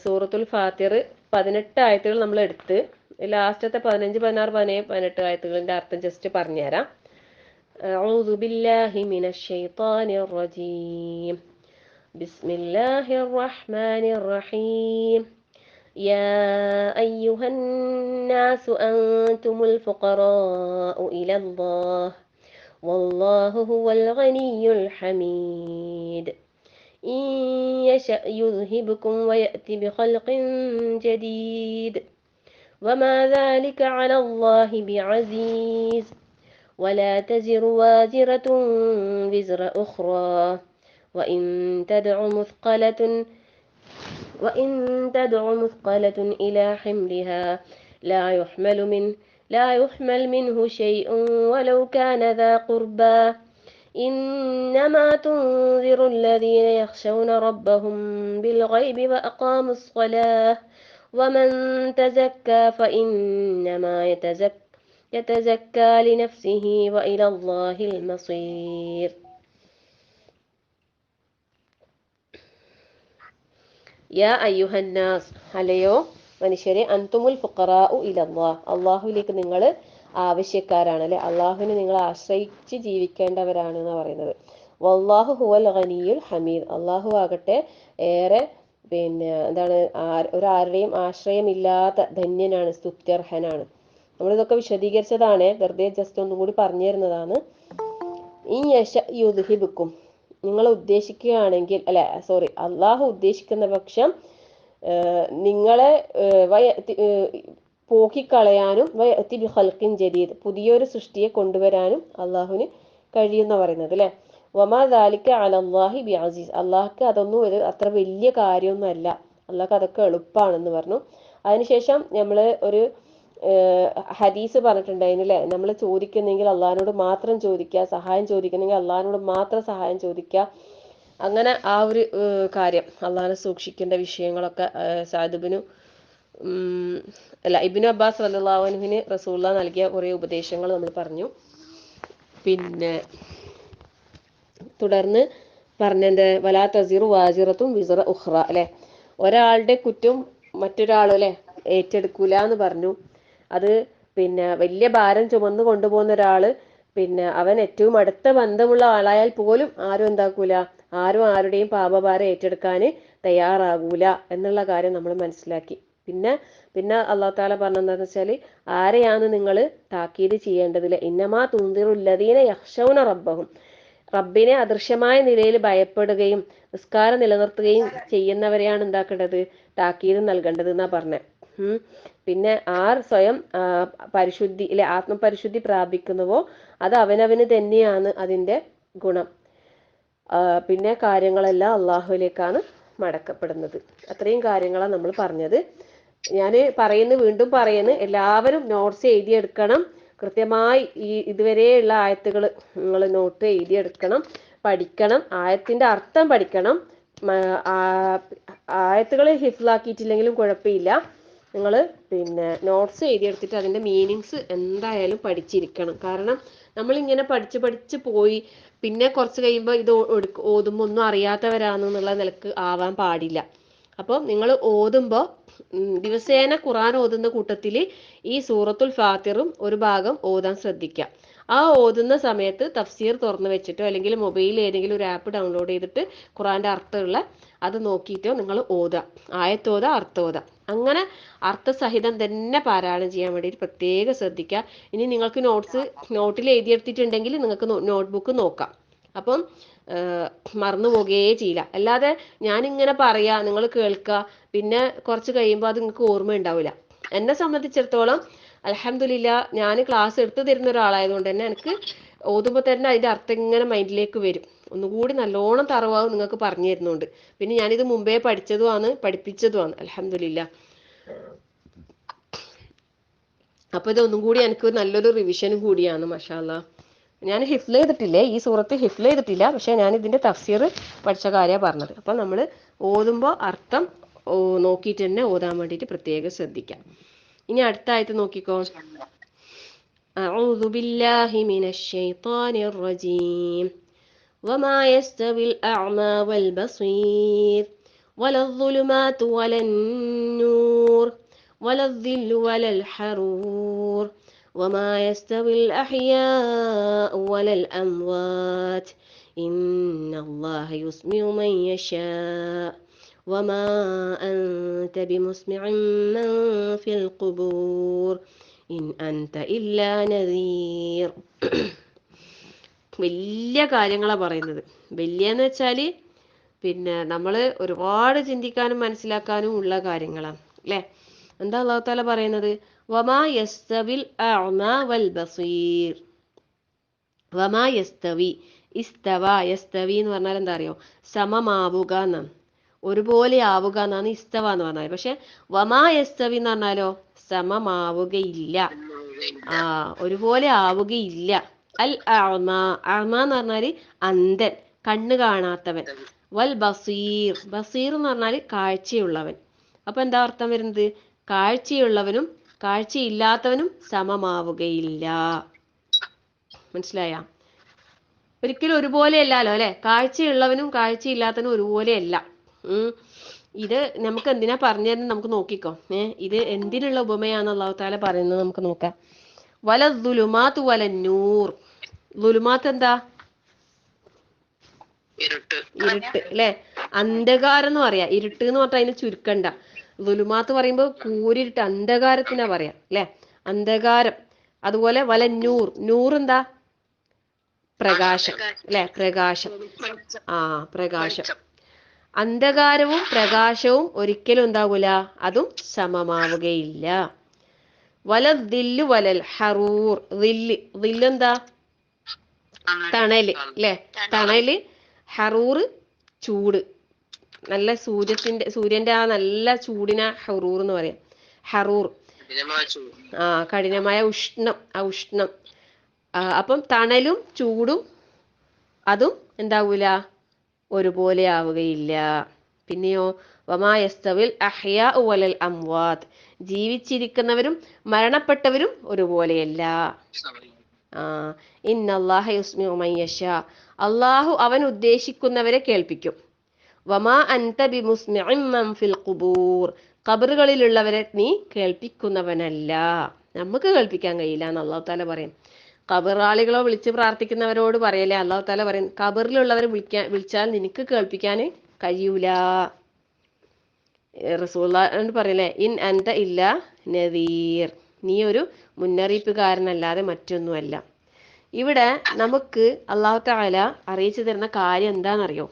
സൂറത്തുൽ ഫാത്തിർ 18 ആയത്തുകൾ നമ്മൾ എടുത്ത് ലാസ്റ്റത്തെ 15, 16, 17, 18 ആയത്തുകളിന്റെ അർത്ഥം ജസ്റ്റ് പറഞ്ഞുതരാം. أعوذ بالله من الشيطان الرجيم بسم الله الرحمن الرحيم يا أيها الناس أنتم الفقراء إلى الله والله هو الغني الحميد إن يشأ يذهبكم ويأتي بخلق جديد وما ذلك على الله بعزيز ولا تزر وازرة وزر أخرى وإن تدع مثقلة إلى حملها لا يحمل منه شيء ولو كان ذا قربى إنما تنذر الذين يخشون ربهم بالغيب وأقاموا الصلاة ومن تزكى فإنما يتزكى لنفسه وإلى الله المصير. യാ അയ്യുഹന്നാസ്, അലയോ മനുഷ്യരെ, അൻതുമുൽ ഫുഖറാഉ ഇലല്ലാഹ്, അള്ളാഹുവിലേക്ക് നിങ്ങൾ ആവശ്യക്കാരാണ് അല്ലെ, അള്ളാഹുവിനെ നിങ്ങൾ ആശ്രയിച്ച് ജീവിക്കേണ്ടവരാണ് എന്ന് പറയുന്നത്. വല്ലാഹു ഹുവൽ ഗനിയുൽ ഹമീദ്, അള്ളാഹു ആകട്ടെ ഏറെ എന്താണ് ഒരാരുടെയും ആശ്രയമില്ലാത്ത ധന്യനാണ്, സ്തുത്യർഹനാണ്. നമ്മളിതൊക്കെ വിശദീകരിച്ചതാണ്, വെറുതെ ജസ്റ്റ് ഒന്നും കൂടി പറഞ്ഞു തരുന്നതാണ്. ഈ യശ യുദ്ഹിബുക്കും, നിങ്ങൾ ഉദ്ദേശിക്കുകയാണെങ്കിൽ അള്ളാഹു ഉദ്ദേശിക്കുന്ന പക്ഷം നിങ്ങളെ പോക്കിക്കളയാനും ബിഖൽഖിൻ ജദീദ്, പുതിയൊരു സൃഷ്ടിയെ കൊണ്ടുവരാനും അള്ളാഹുവിന് കഴിയുന്ന പറയുന്നത് അല്ലെ. വമാ ദാലിക അലല്ലാഹി ബിഅസീസ്, അള്ളാഹ്ക്ക് അതൊന്നും അത്ര വലിയ കാര്യമൊന്നും അല്ല, അള്ളാഹ്ക്ക് അതൊക്കെ എളുപ്പമാണെന്ന് പറഞ്ഞു. അതിനുശേഷം നമ്മൾ ഒരു ഹദീസ് പറഞ്ഞിട്ടുണ്ടായിരുന്നു അല്ലേ, നമ്മൾ ചോദിക്കുന്നെങ്കിൽ അള്ളാഹിനോട് മാത്രം ചോദിക്കുക, സഹായം ചോദിക്കുന്നെങ്കിൽ അള്ളാഹിനോട് മാത്രം സഹായം ചോദിക്കുക. അങ്ങനെ ആ ഒരു കാര്യം അള്ളാഹിനെ സൂക്ഷിക്കേണ്ട വിഷയങ്ങളൊക്കെ ഇബ്നു അബ്ബാസ് റളിയല്ലാഹു അൻഹുവിന് റസൂലുള്ളാഹി നൽകിയ കുറേ ഉപദേശങ്ങൾ നമ്മൾ പറഞ്ഞു. പിന്നെ തുടർന്ന് പറഞ്ഞത് വലാ തസിറു വാസിറത്തും വിസ്റ ഉഖ്റ അല്ലെ, ഒരാളുടെ കുറ്റം മറ്റൊരാൾ അല്ലെ ഏറ്റെടുക്കൂല എന്ന് പറഞ്ഞു. അത് വലിയ ഭാരം ചുമന്ന് കൊണ്ടുപോകുന്ന ഒരാള് അവൻ ഏറ്റവും അടുത്ത ബന്ധമുള്ള ആളായാൽ പോലും ആരും എന്താക്കൂല, ആരും ആരുടെയും പാപഭാരം ഏറ്റെടുക്കാൻ തയ്യാറാകൂല എന്നുള്ള കാര്യം നമ്മൾ മനസ്സിലാക്കി. പിന്നെ അല്ലാഹു തആല പറഞ്ഞെന്താന്ന് വെച്ചാൽ, ആരെയാണ് നിങ്ങൾ താക്കീത് ചെയ്യേണ്ടതില്ല, ഇന്നമാ തുൻദിറുല്ലദീന യഖ്ശൗന റബ്ബഹും, റബ്ബിനെ അദൃശ്യമായ നിലയിൽ ഭയപ്പെടുകയും നിസ്കാരം നിലനിർത്തുകയും ചെയ്യുന്നവരെയാണ് എന്താക്കേണ്ടത്, താക്കീത് നൽകേണ്ടത് എന്നാ പറഞ്ഞത്. പിന്നെ ആർ സ്വയം ആത്മപരിശുദ്ധി പ്രാപിക്കുന്നുവോ അത് അവനവന് തന്നെയാണ് അതിന്റെ ഗുണം. പിന്നെ കാര്യങ്ങളെല്ലാം അള്ളാഹുവിലേക്കാണ് മടക്കപ്പെടുന്നത്. അത്രയും കാര്യങ്ങളാണ് നമ്മൾ പറഞ്ഞത്. ഞാൻ വീണ്ടും പറയുന്നു, എല്ലാവരും നോട്ട്സ് എഴുതിയെടുക്കണം. കൃത്യമായി ഇതുവരെയുള്ള ആയത്തുകൾ നിങ്ങൾ നോട്ട് എഴുതിയെടുക്കണം, പഠിക്കണം, ആയത്തിന്റെ അർത്ഥം പഠിക്കണം. ആയത്തുകൾ ഹിഫ്ലാക്കിയിട്ടില്ലെങ്കിലും കുഴപ്പമില്ല, നിങ്ങൾ നോട്ട്സ് എഴുതിയെടുത്തിട്ട് അതിന്റെ മീനിങ്സ് എന്തായാലും പഠിച്ചിരിക്കണം. കാരണം നമ്മളിങ്ങനെ പഠിച്ച് പോയി പിന്നെ കുറച്ച് കഴിയുമ്പോൾ ഇത് ഓതുമ്പോൾ ഒന്നും അറിയാത്തവരാണെന്നുള്ള നിലക്ക് ആവാൻ പാടില്ല. അപ്പം നിങ്ങൾ ഓതുമ്പോൾ ദിവസേന ഖുർആൻ ഓതുന്ന കൂട്ടത്തിൽ ഈ സൂറത്തുൽ ഫാത്തിറും ഒരു ഭാഗം ഓതാൻ ശ്രദ്ധിക്കുക. ആ ഓതുന്ന സമയത്ത് തഫ്സീർ തുറന്നു വെച്ചിട്ടോ അല്ലെങ്കിൽ മൊബൈലിൽ ഏതെങ്കിലും ഒരു ആപ്പ് ഡൗൺലോഡ് ചെയ്തിട്ട് ഖുർആന്റെ അർത്ഥമുള്ള അത് നോക്കിയിട്ടോ നിങ്ങൾ ഓതുക, ആയത്തോത അർത്ഥോത, അങ്ങനെ അർത്ഥസഹിതം തന്നെ പാരായണം ചെയ്യാൻ വേണ്ടിയിട്ട് പ്രത്യേകം ശ്രദ്ധിക്കുക. ഇനി നിങ്ങൾക്ക് നോട്ടിൽ എഴുതിയെടുത്തിട്ടുണ്ടെങ്കിൽ നിങ്ങൾക്ക് നോട്ട്ബുക്ക് നോക്കാം. അപ്പം മറന്നു പോകുകയേ ചെയ്യില്ല. അല്ലാതെ ഞാനിങ്ങനെ പറയാ, നിങ്ങൾ കേൾക്കുക, പിന്നെ കുറച്ച് കഴിയുമ്പോൾ അത് നിങ്ങൾക്ക് ഓർമ്മ ഉണ്ടാവില്ല. എന്നെ സംബന്ധിച്ചിടത്തോളം അൽഹംദുലില്ലാ ഞാൻ ക്ലാസ് എടുത്തു തരുന്ന ഒരാളായതുകൊണ്ട് തന്നെ എനിക്ക് ഓതുമ്പോൾ തന്നെ അതിന്റെ അർത്ഥം ഇങ്ങനെ മൈൻഡിലേക്ക് വരും. ഒന്നുകൂടി നല്ലോണം തറവാവും നിങ്ങൾക്ക് പറഞ്ഞു തരുന്നുണ്ട്. പിന്നെ ഞാനിത് മുമ്പേ പഠിപ്പിച്ചതുമാണ് അൽഹംദുലില്ലാ. അപ്പൊ ഇതൊന്നും കൂടി എനിക്ക് നല്ലൊരു റിവിഷനും കൂടിയാണ്. മാഷാ അല്ലാ, ഞാൻ ഹിഫ്ൽ ചെയ്തിട്ടില്ലേ, ഈ സൂറത്ത് ഹിഫ്ൽ ചെയ്തിട്ടില്ല, പക്ഷെ ഞാൻ ഇതിന്റെ തഫ്സീർ പഠിച്ച കാര്യമാണ് പറഞ്ഞത്. അപ്പൊ നമ്മൾ ഓതുമ്പോൾ അർത്ഥം നോക്കിയിട്ട് തന്നെ ഓതാൻ വേണ്ടിയിട്ട് പ്രത്യേകം ശ്രദ്ധിക്കാം. ഇനി അടുത്ത ആയത്ത് നോക്കിക്കോ. അഊദു ബില്ലാഹി മിനശ് ശൈത്വാനിർ റജീം വമാ യസ്തവിൽ അഅ്മാ വൽ ബസീർ ولا الظلمات ولا النور ولا الظل ولا الحرور وما يستوي الأحياء ولا الأموات إن الله يسمع من يشاء وما أنت بمسمع من في القبور إن أنت إلا نذير. വലിയ കാര്യങ്ങളാണ് പറയുന്നത്. വലിയെന്ന് വെച്ചാൽ പിന്നെ നമ്മൾ ഒരുപാട് ചിന്തിക്കാനും മനസ്സിലാക്കാനും ഉള്ള കാര്യങ്ങളാണ് അല്ലേ. എന്താ അല്ലാഹു തആല പറയുന്നത്? വമാ യസ്തവിൽ അഅ്മ വൽ ബസീർ. വമാ യസ്തവി, ഇസ്തവ യസ്തവി എന്ന് പറഞ്ഞാൽ എന്താ അറിയോ? സമമാവുക എന്നാണ്, ഒരുപോലെ ആവുക എന്നാണ് ഇസ്തവ എന്ന് പറഞ്ഞാൽ. പക്ഷെ വമാ യസ്തവി എന്ന് പറഞ്ഞാലോ സമമാവുകയില്ല, ഒരുപോലെ ആവുകയില്ല. അൽ അഅ്മ, അഅ്മ എന്ന് പറഞ്ഞാൽ അന്ധൻ, കണ്ണ് കാണാത്തവൻ. വൽ ബസീർ, ബസീർ എന്ന് പറഞ്ഞാൽ കാഴ്ചയുള്ളവൻ. അപ്പൊ എന്താ അർത്ഥം വരുന്നത്? കാഴ്ചയുള്ളവനും കാഴ്ചയില്ലാത്തവനും സമമാവുകയില്ല. മനസ്സിലായ? ഒരിക്കലും ഒരുപോലെയല്ലല്ലോ അല്ലെ. കാഴ്ചയുള്ളവനും കാഴ്ചയില്ലാത്തവനും ഒരുപോലെയല്ല. ഇത് നമുക്ക് എന്തിനാ പറഞ്ഞു തരുന്നത്? നമുക്ക് നോക്കിക്കോ. ഇത് എന്തിനുള്ള ഉപമയാന്ന് അല്ലാഹു തആല പറയുന്നത് നമുക്ക് നോക്കാം. വല ദുലുമാത്ത് വല നൂർ. ദുലുമാത്ത് എന്താ? ഇരുട്ട് അല്ലെ. അന്ധകാരം എന്ന് പറയാ. ഇരുട്ട് എന്ന് പറഞ്ഞാൽ അതിന് ചുരുക്കണ്ട. ദുലുമാത്ത് പറയുമ്പോ കൂരിരുട്ട്, അന്ധകാരത്തിനാ പറയാ അല്ലെ, അന്ധകാരം. അതുപോലെ വല നൂർ, നൂർ എന്താ? പ്രകാശം അല്ലെ, പ്രകാശം. പ്രകാശം. അന്ധകാരവും പ്രകാശവും ഒരിക്കലും എന്താവൂല, അതും സമമാവുകയില്ല. വല ദില്ലു വലൽ ഹറൂർ. ദില്ല്, ദില്ലെന്താ? തണല് അല്ലെ, തണല്. ഹറൂർ ചൂട്, നല്ല സൂര്യന്റെ ആ നല്ല ചൂടിനാ ഹറൂർ എന്ന് പറയാം. ഹറൂർ കഠിനമായ ഉഷ്ണം, ആ ഉഷ്ണം. അപ്പം തണലും ചൂടും അതും എന്താവൂല, ഒരുപോലെ ആവുകയില്ല. പിന്നെയോ വമാ യസ്തവിൽ അഹ്യാ വലൽ അംവാത്ത്. ജീവിച്ചിരിക്കുന്നവരും മരണപ്പെട്ടവരും ഒരുപോലെയല്ല. ഇന്നല്ലാഹ യുസ്മിഉ മൻ യശാ. അല്ലാഹു അവൻ ഉദ്ദേശിക്കുന്നവരെ കേൾപ്പിക്കും. വമാ അൻത ബിമുസ്മിഇൻ മൻ ഫിൽ ഖുബൂർ. ഖബറുകളിലുള്ളവരെ നീ കേൾപ്പിക്കുന്നവനല്ല. നമുക്ക് കേൾപ്പിക്കാൻ കഴിയില്ല എന്ന് അല്ലാഹു തആല പറയും. ഖബറാളികളോ വിളിച്ച് പ്രാർത്ഥിക്കുന്നവരോട് പറയല്ലേ അല്ലാഹു തആല പറയും, ഖബറിലുള്ളവരെ വിളിച്ചാൽ നിനക്ക് കേൾപ്പിക്കാൻ കഴിയൂല. റസൂലുള്ളാഹി പറയല്ലേ, ഇൻ അൻത ഇല്ല നദീർ. നീ ഒരു മുന്നറിയിപ്പുകാരനല്ലാതെ മറ്റൊന്നുമല്ല. ഇവിടെ നമുക്ക് അല്ലാഹു തആല അറിയിച്ചു തരുന്ന കാര്യം എന്താണെന്നറിയോ?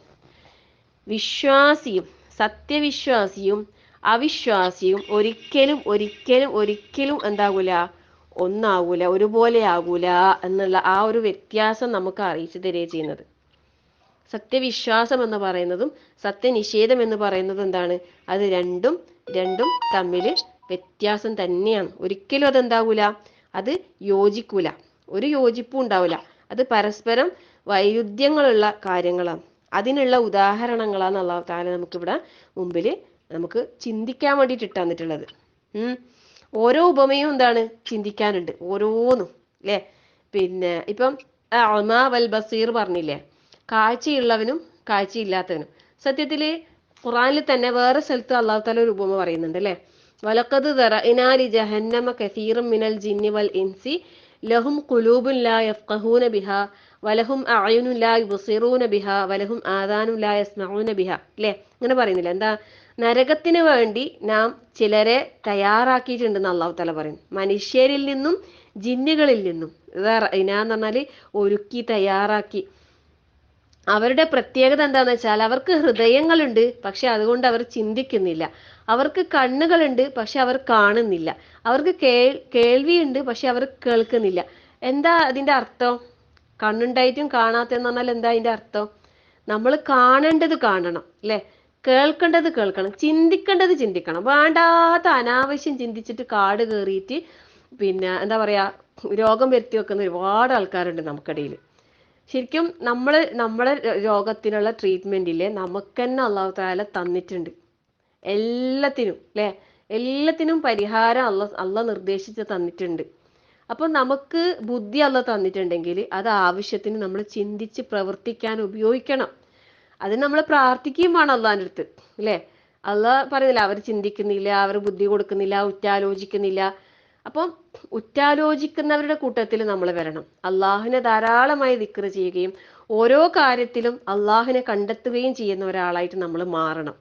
വിശ്വാസിയും സത്യവിശ്വാസിയും അവിശ്വാസിയും ഒരിക്കലും ഒരിക്കലും ഒരിക്കലും എന്താകൂല, ഒന്നാകൂല, ഒരുപോലെ ആകൂല എന്നുള്ള ആ ഒരു വ്യത്യാസം നമുക്ക് അറിയിച്ചു തരികയാണ് ചെയ്യുന്നത്. സത്യവിശ്വാസം എന്ന് പറയുന്നതും സത്യനിഷേധം എന്ന് പറയുന്നതും എന്താണ്? അത് രണ്ടും തമ്മിൽ വ്യത്യാസം തന്നെയാണ്. ഒരിക്കലും അതെന്താകൂല, അത് യോജിക്കൂല, ഒരു യോജിപ്പും ഉണ്ടാവില്ല. അത് പരസ്പരം വൈരുദ്ധ്യങ്ങളുള്ള കാര്യങ്ങളാണ്. അതിനുള്ള ഉദാഹരണങ്ങളാണ് അല്ലാഹു തആല നമുക്കിവിടെ മുമ്പിൽ നമുക്ക് ചിന്തിക്കാൻ വേണ്ടിയിട്ട് ഇട്ട് തന്നിട്ടുള്ളത്. ഓരോ ഉപമയും എന്താണ്, ചിന്തിക്കാനുണ്ട് ഓരോന്നും അല്ലേ. പിന്നെ ഇപ്പം അഅ്മ വൽ ബസീർ പറഞ്ഞില്ലേ, കാഴ്ചയുള്ളവനും കാഴ്ചയില്ലാത്തവനും. സത്യത്തില് ഖുർആനിൽ തന്നെ വേറെ സ്ഥലത്ത് അല്ലാഹു തആല ഒരു ഉപമ പറയുന്നുണ്ട് അല്ലേ. വലഖദ് ദറഅനാ ലി ജഹന്നമ കസീറൻ മിനൽ ജിന്നി വൽ ഇൻസി ലഹും ഖുലൂബുൻ ലാ യഫ്ഖഹൂന ബിഹാ വലഹും അഅ്യുനുൻ ലാ യുബ്സിറൂന ബിഹാ വലഹും ആദാനുൻ ലാ യസ്മഊന ബിഹാ. അല്ലേ, അങ്ങനെ പറയുന്നില്ല. എന്താ? നരകത്തിന് വേണ്ടി നാം ചിലരെ തയ്യാറാക്കിയിട്ടുണ്ടെന്ന് അല്ലാഹു തആല പറയും. മനുഷ്യരിൽ നിന്നും ജിന്നുകളിൽ നിന്നും എന്ന് പറഞ്ഞാല് ഒരുക്കി തയ്യാറാക്കി. അവരുടെ പ്രത്യേകത എന്താന്ന് വെച്ചാൽ അവർക്ക് ഹൃദയങ്ങളുണ്ട്, പക്ഷെ അതുകൊണ്ട് അവർ ചിന്തിക്കുന്നില്ല. അവർക്ക് കണ്ണുകളുണ്ട്, പക്ഷെ അവർ കാണുന്നില്ല. അവർക്ക് കേൾവിയുണ്ട്, പക്ഷെ അവർ കേൾക്കുന്നില്ല. എന്താ അതിന്റെ അർത്ഥം? കണ്ണുണ്ടായിട്ടും കാണാത്തെന്ന് പറഞ്ഞാൽ എന്താ അതിന്റെ അർത്ഥം? നമ്മൾ കാണേണ്ടത് കാണണം അല്ലെ, കേൾക്കേണ്ടത് കേൾക്കണം, ചിന്തിക്കേണ്ടത് ചിന്തിക്കണം. വേണ്ടാത്ത അനാവശ്യം ചിന്തിച്ചിട്ട് കാട് കയറിയിട്ട് പിന്നെ എന്താ പറയാ, രോഗം വരുത്തി വെക്കുന്ന ഒരുപാട് ആൾക്കാരുണ്ട് നമുക്കിടയിൽ. ശരിക്കും നമ്മളെ രോഗത്തിനുള്ള ട്രീറ്റ്മെന്റില് നമുക്ക് തന്നെ അല്ലാഹു തആല തന്നിട്ടുണ്ട് എല്ലാത്തിനും അല്ലെ. എല്ലാത്തിനും പരിഹാരം അള്ള നിർദ്ദേശിച്ച് തന്നിട്ടുണ്ട്. അപ്പൊ നമുക്ക് ബുദ്ധി അള്ള തന്നിട്ടുണ്ടെങ്കിൽ അത് ആവശ്യത്തിന് നമ്മൾ ചിന്തിച്ച് പ്രവർത്തിക്കാൻ ഉപയോഗിക്കണം. അതിന് നമ്മൾ പ്രാർത്ഥിക്കുകയും വേണം അള്ളാന്റെ അടുത്ത് അല്ലെ. അള്ളാഹ് പറയുന്നില്ല അവർ ചിന്തിക്കുന്നില്ല, അവർ ബുദ്ധി കൊടുക്കുന്നില്ല, ഉറ്റാലോചിക്കുന്നില്ല. അപ്പം ഉറ്റാലോചിക്കുന്നവരുടെ കൂട്ടത്തിൽ നമ്മൾ വരണം. അള്ളാഹുവിനെ ധാരാളമായി ദിക്ർ ചെയ്യുകയും ഓരോ കാര്യത്തിലും അള്ളാഹുവിനെ കണ്ടെത്തുകയും ചെയ്യുന്ന ഒരാളായിട്ട് നമ്മൾ മാറണം.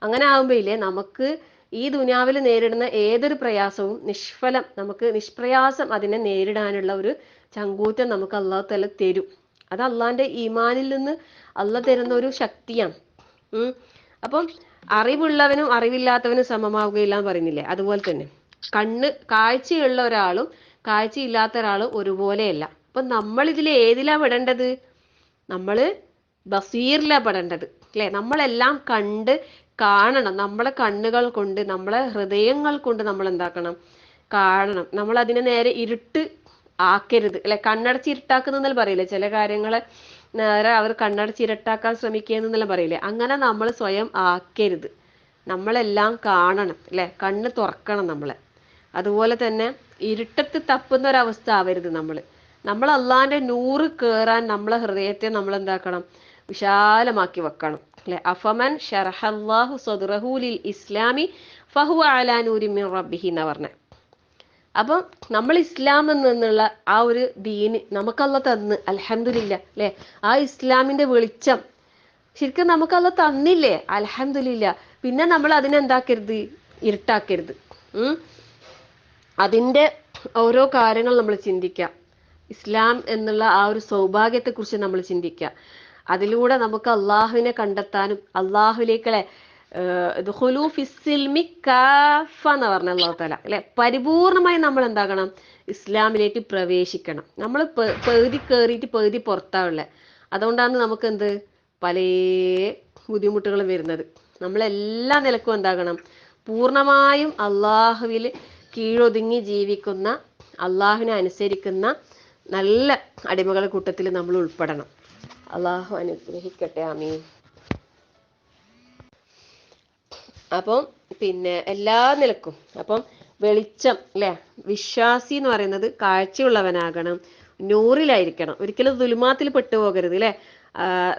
അങ്ങനെ ആകുമ്പോഴേ നമുക്ക് ഈ ദുനിയാവിൽ നേരിടുന്ന ഏതൊരു പ്രയാസവും നമുക്ക് നിഷ്പ്രയാസം അതിനെ നേരിടാനുള്ള ഒരു ചങ്കൂറ്റം നമുക്ക് അള്ളാഹു തആല തരും. അത് അള്ളാഹിന്റെ ഈമാനിൽ നിന്ന് അള്ളാഹ് തരുന്ന ഒരു ശക്തിയാണ്. അപ്പം അറിവുള്ളവനും അറിവില്ലാത്തവനും സമമാവുകയില്ല എന്ന് പറയുന്നില്ലേ, അതുപോലെ തന്നെ കാഴ്ചയുള്ള ഒരാളും കാഴ്ചയില്ലാത്ത ഒരാളും ഒരുപോലെയല്ല. അപ്പൊ നമ്മൾ ഇതിൽ ഏതിലാ പെടേണ്ടത്? നമ്മള് ബസീറിലാ പെടേണ്ടത്, അല്ലെ? നമ്മളെല്ലാം കാണണം. നമ്മളെ കണ്ണുകൾ കൊണ്ട്, നമ്മളെ ഹൃദയങ്ങൾ കൊണ്ട് നമ്മൾ എന്താക്കണം? കാണണം. നമ്മൾ അതിനെ നേരെ ഇരുട്ട് ആക്കരുത്, അല്ലെ? കണ്ണടച്ച് ഇരുട്ടാക്കുന്നതെന്നല്ല പറയില്ലേ ചില കാര്യങ്ങളെ, നേരെ അവർ കണ്ണടച്ച് ഇരുട്ടാക്കാൻ ശ്രമിക്കുകയെന്നെല്ലാം പറയില്ലേ, അങ്ങനെ നമ്മൾ സ്വയം ആക്കരുത്. നമ്മളെല്ലാം കാണണം, അല്ലെ? കണ്ണ് തുറക്കണം നമ്മളെ. അതുപോലെ തന്നെ ഇരുട്ടത്ത് തപ്പുന്ന ഒരവസ്ഥ ആവരുത് നമ്മൾ അള്ളാഹിന്റെ നൂറ് കേറാൻ നമ്മളെ ഹൃദയത്തെ നമ്മൾ എന്താക്കണം? വിശാലമാക്കി വെക്കണം, അല്ലെ? അഫമൻ ശറഹല്ലാഹു സദ്റഹു ലിൽ ഇസ്ലാമി ഫഹുവ അലാ നൂരി മിൻ റബ്ബിഹി എന്നാ പറഞ്ഞെ. അപ്പം നമ്മൾ ഇസ്ലാം എന്നുള്ള ആ ഒരു ദീന് നമുക്കല്ല തന്ന്, അൽഹംദുലില്ലാ, അല്ലെ? ആ ഇസ്ലാമിന്റെ വെളിച്ചം ശരിക്കും നമുക്കല്ല തന്നില്ലേ, അൽഹംദുലില്ലാ. പിന്നെ നമ്മൾ അതിനെന്താക്കരുത്? ഇരുട്ടാക്കരുത്. അതിന്റെ ഓരോ കാര്യങ്ങൾ നമ്മൾ ചിന്തിക്കുക. ഇസ്ലാം എന്നുള്ള ആ ഒരു സൗഭാഗ്യത്തെ കുറിച്ച് നമ്മൾ ചിന്തിക്കുക. അതിലൂടെ നമുക്ക് അള്ളാഹുവിനെ കണ്ടെത്താനും അള്ളാഹുലേക്കുള്ള ദുഖുലൂ ഫിസ്സിൽമി കാഫ എന്ന് പറഞ്ഞ അള്ളാഹു തആല, അല്ലെ? പരിപൂർണമായി നമ്മൾ എന്താകണം? ഇസ്ലാമിലേക്ക് പ്രവേശിക്കണം. നമ്മൾ പകുതി കയറിയിട്ട് പകുതി പുറത്താവുള്ളത്. അതുകൊണ്ടാണ് നമുക്ക് പല ബുദ്ധിമുട്ടുകളും വരുന്നത്. നമ്മളെല്ലാ നിലക്കും എന്താകണം? പൂർണ്ണമായും അള്ളാഹുവിൽ കീഴൊതുങ്ങി ജീവിക്കുന്ന, അള്ളാഹുവിനെ അനുസരിക്കുന്ന നല്ല അടിമകളുടെ കൂട്ടത്തിൽ നമ്മൾ ഉൾപ്പെടണം. അള്ളാഹു അനുഗ്രഹിക്കട്ടെ. ആമീൻ. അപ്പം എല്ലാ നിലക്കും വെളിച്ചം, അല്ലെ? വിശ്വാസി എന്ന് പറയുന്നത് കാഴ്ചയുള്ളവനാകണം, നൂറിലായിരിക്കണം, ഒരിക്കലും ദുലുമാത്തിൽ പെട്ടുപോകരുത്, അല്ലെ?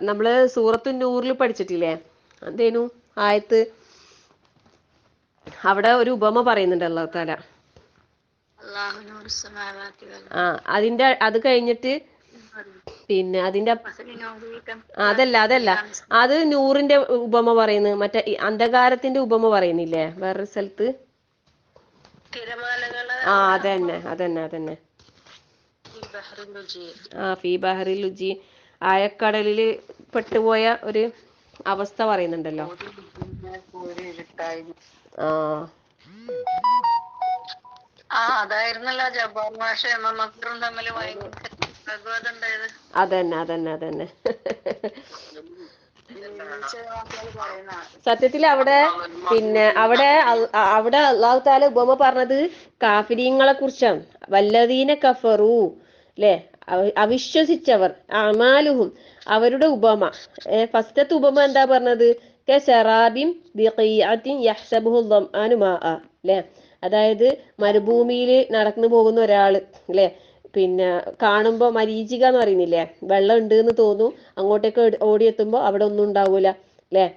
നമ്മള് സൂറത്തു നൂറിൽ പഠിച്ചിട്ടില്ലേ? എന്തേനു ആയത്ത്? അവിടെ ഒരു ഉപമ പറയുന്നുണ്ട് അല്ലാഹു തആല. അത് കഴിഞ്ഞിട്ട് അതിന്റെ അതല്ല അത് നൂറിന്റെ ഉപമ പറയുന്നു. മറ്റേ അന്ധകാരത്തിന്റെ ഉപമ പറയുന്നില്ലേ വേറൊരു സ്ഥലത്ത്? അതന്നെ ഫീ ബഹറിൽ ലുജി, ആഴക്കടലില് പെട്ടുപോയ ഒരു അവസ്ഥ പറയുന്നുണ്ടല്ലോ. അതായിരുന്നല്ലോ ജബ്ബാർ മാഷ് മക്കളും തമ്മിൽ അതന്നെ സത്യത്തിൽ അവിടെ അള്ളാഹു തആല ഉപമ പറഞ്ഞത് കാഫിരീങ്ങളെ കുറിച്ചാണ്. വല്ലദീന കഫറു, അല്ലെ? അവിശ്വസിച്ചവർ, അമാലുഹും, അവരുടെ ഉപമ. ഫസ്റ്റത്തെ ഉപമ എന്താ പറഞ്ഞത്? കശറാബിൻ ബിഖീഅത്തിൻ യഹ്സബുഹു ദംആനു മാഅ, അല്ലെ? അതായത് മരുഭൂമിയിൽ നടന്നു പോകുന്ന ഒരാള്, അല്ലെ? കാണുമ്പോ മരീചിക എന്ന് പറയുന്നില്ലേ, വെള്ളം ഉണ്ട് എന്ന് തോന്നും, അങ്ങോട്ടേക്ക് ഓടിയെത്തുമ്പോ അവിടെ ഒന്നും ഉണ്ടാവൂല, അല്ലെ?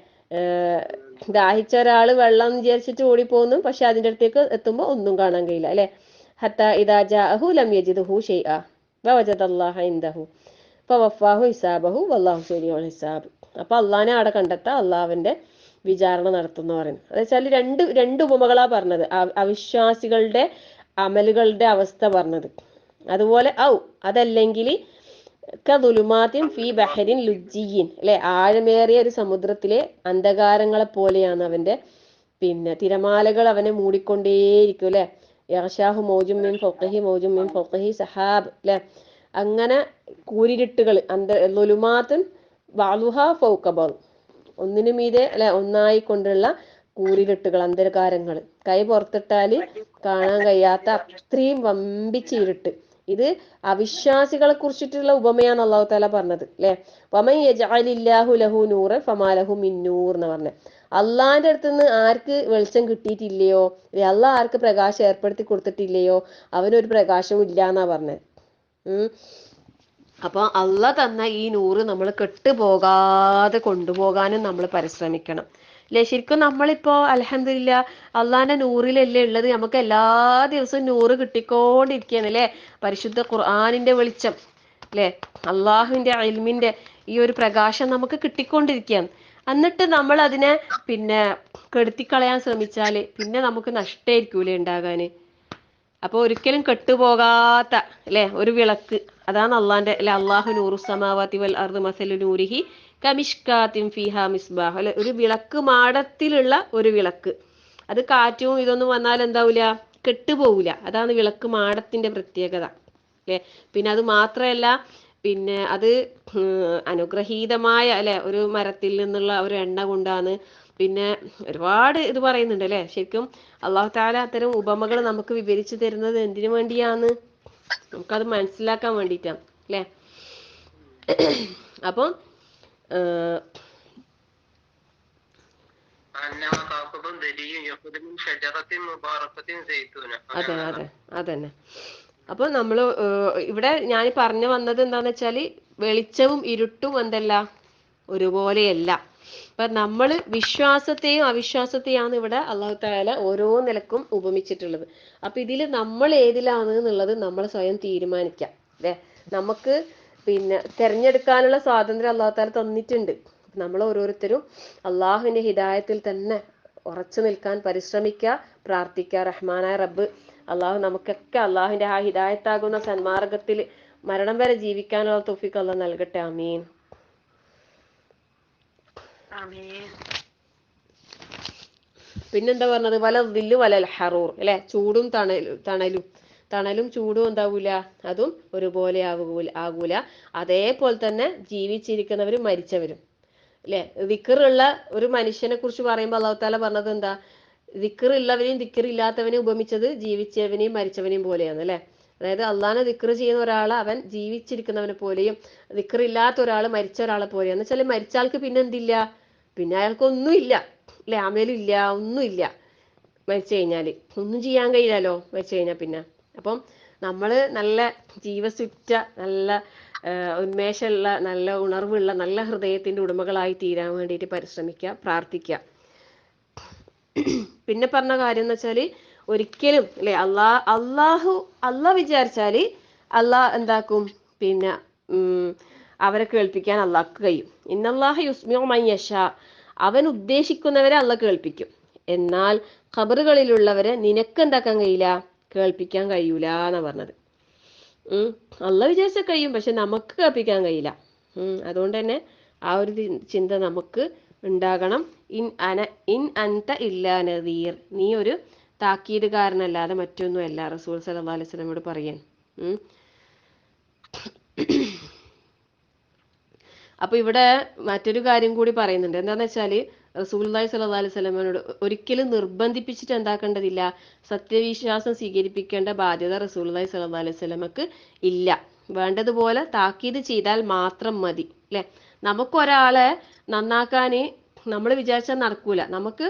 ദാഹിച്ച ഒരാള് വെള്ളം വിചാരിച്ചിട്ട് ഓടിപ്പോകുന്നു, പക്ഷെ അതിന്റെ അടുത്തേക്ക് എത്തുമ്പോ ഒന്നും കാണാൻ കഴിയില്ല, അല്ലെ? ഹത്താ ഇദാ ജാഅഹു ലം യജിദഹു ഷൈഅ വവജദല്ലാഹ ഇൻദഹു ഫവഫാഹു ഹിസാബഹു വല്ലാഹു സരീഉൽ ഹിസാബ്. അപ്പൊ അള്ളാഹിനെ അവിടെ കണ്ടെത്താ, അള്ളാഹുവിന്റെ വിചാരണ നടത്തുന്ന പറയുന്നത്. അതെച്ചാല് രണ്ട് ഉപമകളാ പറഞ്ഞത്. അവിശ്വാസികളുടെ അമലുകളുടെ അവസ്ഥ പറഞ്ഞത്. അതുപോലെ അതല്ലെങ്കിൽ കദുലുമാത്തിൻ ഫീ ബഹരിൻ ലുജ്ജിയിൻ, അല്ലെ? ആഴമേറിയ ഒരു സമുദ്രത്തിലെ അന്ധകാരങ്ങളെ പോലെയാണ് അവന്റെ തിരമാലകൾ അവനെ മൂടിക്കൊണ്ടേയിരിക്കും, അല്ലെ? യഗ്ശാഹു മൗജും മിൻ ഫൗഖിഹി മൗജും മിൻ ഫൗഖിഹി സഹാബ്, അല്ലെ? അങ്ങനെ കൂരിരുട്ടുകൾ, ലുലുമാത്തുൻ ബഅ്ലുഹാ ഫൗക ബഅ്, ഒന്നിനു മീതെ, അല്ലെ? ഒന്നായി കൊണ്ടുള്ള കൂരിരുട്ടുകൾ, അന്ധകാരങ്ങൾ, കൈ പുറത്തിട്ടാല് കാണാൻ കഴിയാത്ത അത്രയും വമ്പിച്ച ഇരുട്ട്. ഇത് അവിശ്വാസികളെ കുറിച്ചിട്ടുള്ള ഉപമയാണ് അല്ലാഹു തആല പറഞ്ഞത്, അല്ലെ? വമൻ യജ്അലില്ലാഹു ലഹു നൂറൻ ഫമാ ലഹു മിൻ നൂർ എന്ന് പറഞ്ഞത്. അള്ളാഹിന്റെ അടുത്ത് നിന്ന് ആർക്ക് വെളിച്ചം കിട്ടിയിട്ടില്ലയോ, അള്ളാഹ് ആർക്ക് പ്രകാശം ഏർപ്പെടുത്തി കൊടുത്തിട്ടില്ലയോ, അവനൊരു പ്രകാശവും ഇല്ല എന്നാ പറഞ്ഞത്. അപ്പൊ അള്ളാഹ് തന്ന ഈ നൂറ് നമ്മൾ കെട്ടുപോകാതെ കൊണ്ടുപോകാനും നമ്മൾ പരിശ്രമിക്കണം. അല്ലെ? ശരിക്കും നമ്മളിപ്പോ അൽഹംദുലില്ലാ അള്ളാന്റെ നൂറിലല്ലേ ഉള്ളത്. നമുക്ക് എല്ലാ ദിവസവും നൂറ് കിട്ടിക്കൊണ്ടിരിക്കുകയാണ് അല്ലെ? പരിശുദ്ധ ഖുർആനിന്റെ വെളിച്ചം അല്ലെ? അള്ളാഹുവിന്റെ ഇൽമിന്റെ ഈ ഒരു പ്രകാശം നമുക്ക് കിട്ടിക്കൊണ്ടിരിക്കുകയാണ്. എന്നിട്ട് നമ്മൾ അതിനെ പിന്നെ കെടുത്തിക്കളയാൻ ശ്രമിച്ചാല് പിന്നെ നമുക്ക് നഷ്ടമായിരിക്കൂലേ ഉണ്ടാകാന്. അപ്പൊ ഒരിക്കലും കെട്ടുപോകാത്ത അല്ലെ ഒരു വിളക്ക്, അതാണ് അള്ളാന്റെ അല്ലെ, അള്ളാഹു നൂറു സമാവാതി വൽ അർദ് മസലു നൂരിഹി കമിഷ്കാത്തിൻ ഫീഹാ മിസ്ബാഹ് അല്ലെ, ഒരു വിളക്ക് മാടത്തിലുള്ള ഒരു വിളക്ക്. അത് കാറ്റും ഇതൊന്നും വന്നാൽ എന്താവൂല, കെട്ടുപോകൂല. അതാണ് വിളക്ക് മാടത്തിന്റെ പ്രത്യേകത അല്ലെ. പിന്നെ അത് മാത്രമല്ല, പിന്നെ അത് അനുഗ്രഹീതമായ അല്ലെ ഒരു മരത്തിൽ നിന്നുള്ള ഒരു എണ്ണ കൊണ്ടാണ്. പിന്നെ ഒരുപാട് ഇത് പറയുന്നുണ്ട് അല്ലെ. ശരിക്കും അള്ളാഹു താല അത്തരം ഉപമകൾ നമുക്ക് വിവരിച്ചു തരുന്നത് എന്തിനു വേണ്ടിയാന്ന് നമുക്കത് മനസ്സിലാക്കാൻ വേണ്ടിയിട്ടാണ് അല്ലെ. അപ്പം അതെ അതെ അതന്നെ. അപ്പൊ നമ്മള് ഇവിടെ ഞാൻ പറഞ്ഞു വന്നത് എന്താന്ന് വെച്ചാല് വെളിച്ചവും ഇരുട്ടും എന്തല്ല ഒരുപോലെയല്ല. അപ്പൊ നമ്മള് വിശ്വാസത്തെയും അവിശ്വാസത്തെയാണ് ഇവിടെ അള്ളാഹു തആല ഓരോ നിലക്കും ഉപമിച്ചിട്ടുള്ളത്. അപ്പൊ ഇതില് നമ്മൾ ഏതിലാണ് എന്നുള്ളത് നമ്മൾ സ്വയം തീരുമാനിക്കാം അല്ലെ. നമുക്ക് പിന്നെ തിരഞ്ഞെടുക്കാനുള്ള സ്വാതന്ത്ര്യം അള്ളാഹു തആല തന്നിട്ടുണ്ട്. നമ്മൾ ഓരോരുത്തരും അള്ളാഹുവിന്റെ ഹിദായത്തിൽ തന്നെ ഉറച്ചു നിൽക്കാൻ പരിശ്രമിക്കുക, പ്രാർത്ഥിക്കുക. റഹ്മാനായ റബ്ബ് അള്ളാഹു നമുക്കൊക്കെ അള്ളാഹുവിന്റെ ആ ഹിദായത്താകുന്ന സന്മാർഗത്തിൽ മരണം വരെ ജീവിക്കാനുള്ള തൗഫീഖ് അള്ളാഹു നൽകട്ടെ. ആമീൻ. പിന്നെന്താ പറഞ്ഞത്? വല ദില്ലു വലൽ ഹറൂർ അല്ലെ. ചൂടും തണലും ചൂടും എന്താവൂല, അതും ഒരുപോലെ ആകൂല. അതേപോലെ തന്നെ ജീവിച്ചിരിക്കുന്നവരും മരിച്ചവരും അല്ലെ. ദിക്റുള്ള ഒരു മനുഷ്യനെ കുറിച്ച് പറയുമ്പോൾ അള്ളാഹു താല പറഞ്ഞത് എന്താ? ദിക്റുള്ളവനെയും ദിക്റില്ലാത്തവനെയും ഉപമിച്ചത് ജീവിച്ചവനെയും മരിച്ചവനെയും പോലെയാണ് അല്ലെ. അതായത് അള്ളാഹനെ ദിക്റ് ചെയ്യുന്ന ഒരാൾ അവൻ ജീവിച്ചിരിക്കുന്നവനെ പോലെയും ദിക്റില്ലാത്ത ഒരാൾ മരിച്ച ഒരാളെ പോലെയാണ്. എന്ന് വെച്ചാൽ മരിച്ച ആൾക്ക് പിന്നെ എന്തില്ല, പിന്നെ അയാൾക്ക് ഒന്നുമില്ല അല്ലെ, അമലില്ല, ഒന്നുമില്ല. മരിച്ചു കഴിഞ്ഞാല് ഒന്നും ചെയ്യാൻ കഴിയില്ലല്ലോ മരിച്ചു കഴിഞ്ഞാൽ പിന്നെ. അപ്പം നമ്മള് നല്ല ജീവസുറ്റ, നല്ല ഉന്മേഷമുള്ള, നല്ല ഉണർവുള്ള, നല്ല ഹൃദയത്തിന്റെ ഉടമകളായി തീരാൻ വേണ്ടിയിട്ട് പരിശ്രമിക്കുക, പ്രാർത്ഥിക്കുക. പിന്നെ പറഞ്ഞ കാര്യം എന്ന് വെച്ചാല് ഒരിക്കലും അല്ലെ അള്ളാഹ് വിചാരിച്ചാല് അള്ളാഹ് എന്താക്കും, പിന്നെ അവരെ കേൾപ്പിക്കാൻ അള്ളാഹ്ക്ക് കഴിയും. ഇന്നല്ലാഹ യുസ്മിഉ മൻ യശാ, അവൻ ഉദ്ദേശിക്കുന്നവരെ അള്ളാഹ് കേൾപ്പിക്കും. എന്നാൽ ഖബറുകളിലുള്ളവരെ നിനക്ക് എന്താക്കാൻ കഴിയില്ല, കേൾപ്പിക്കാൻ കഴിയൂല എന്നാ പറഞ്ഞത്. അള്ളാഹ് വിചാരിച്ച കഴിയും, പക്ഷെ നമുക്ക് കേൾപ്പിക്കാൻ കഴിയില്ല. അതുകൊണ്ട് തന്നെ ആ ഒരു ചിന്ത നമുക്ക് ഉണ്ടാകണം. ഇൻ അൻത ഇല്ലാ നദീർ, നീ ഒരു താക്കീതുകാരനല്ലാതെ മറ്റൊന്നും അല്ല, റസൂൽ സല്ലല്ലാഹു അലൈഹി വസല്ലമയോട് പറയാൻ. അപ്പൊ ഇവിടെ മറ്റൊരു കാര്യം കൂടി പറയുന്നുണ്ട്. എന്താന്ന് വെച്ചാല് റസൂലുള്ളാഹി സ്വല്ലല്ലാഹു അലൈഹി വസല്ലമയോട് ഒരിക്കലും നിർബന്ധിപ്പിച്ചിട്ട് എന്താക്കേണ്ടതില്ല, സത്യവിശ്വാസം സ്വീകരിപ്പിക്കേണ്ട ബാധ്യത റസൂലുള്ളാഹി സ്വല്ലല്ലാഹു അലൈഹി വസല്ലമക്ക് ഇല്ല. വേണ്ടതുപോലെ താക്കീത് ചെയ്താൽ മാത്രം മതി അല്ലെ. നമുക്കൊരാളെ നന്നാക്കാന് നമ്മൾ വിചാരിച്ചാൽ നടക്കൂല. നമുക്ക്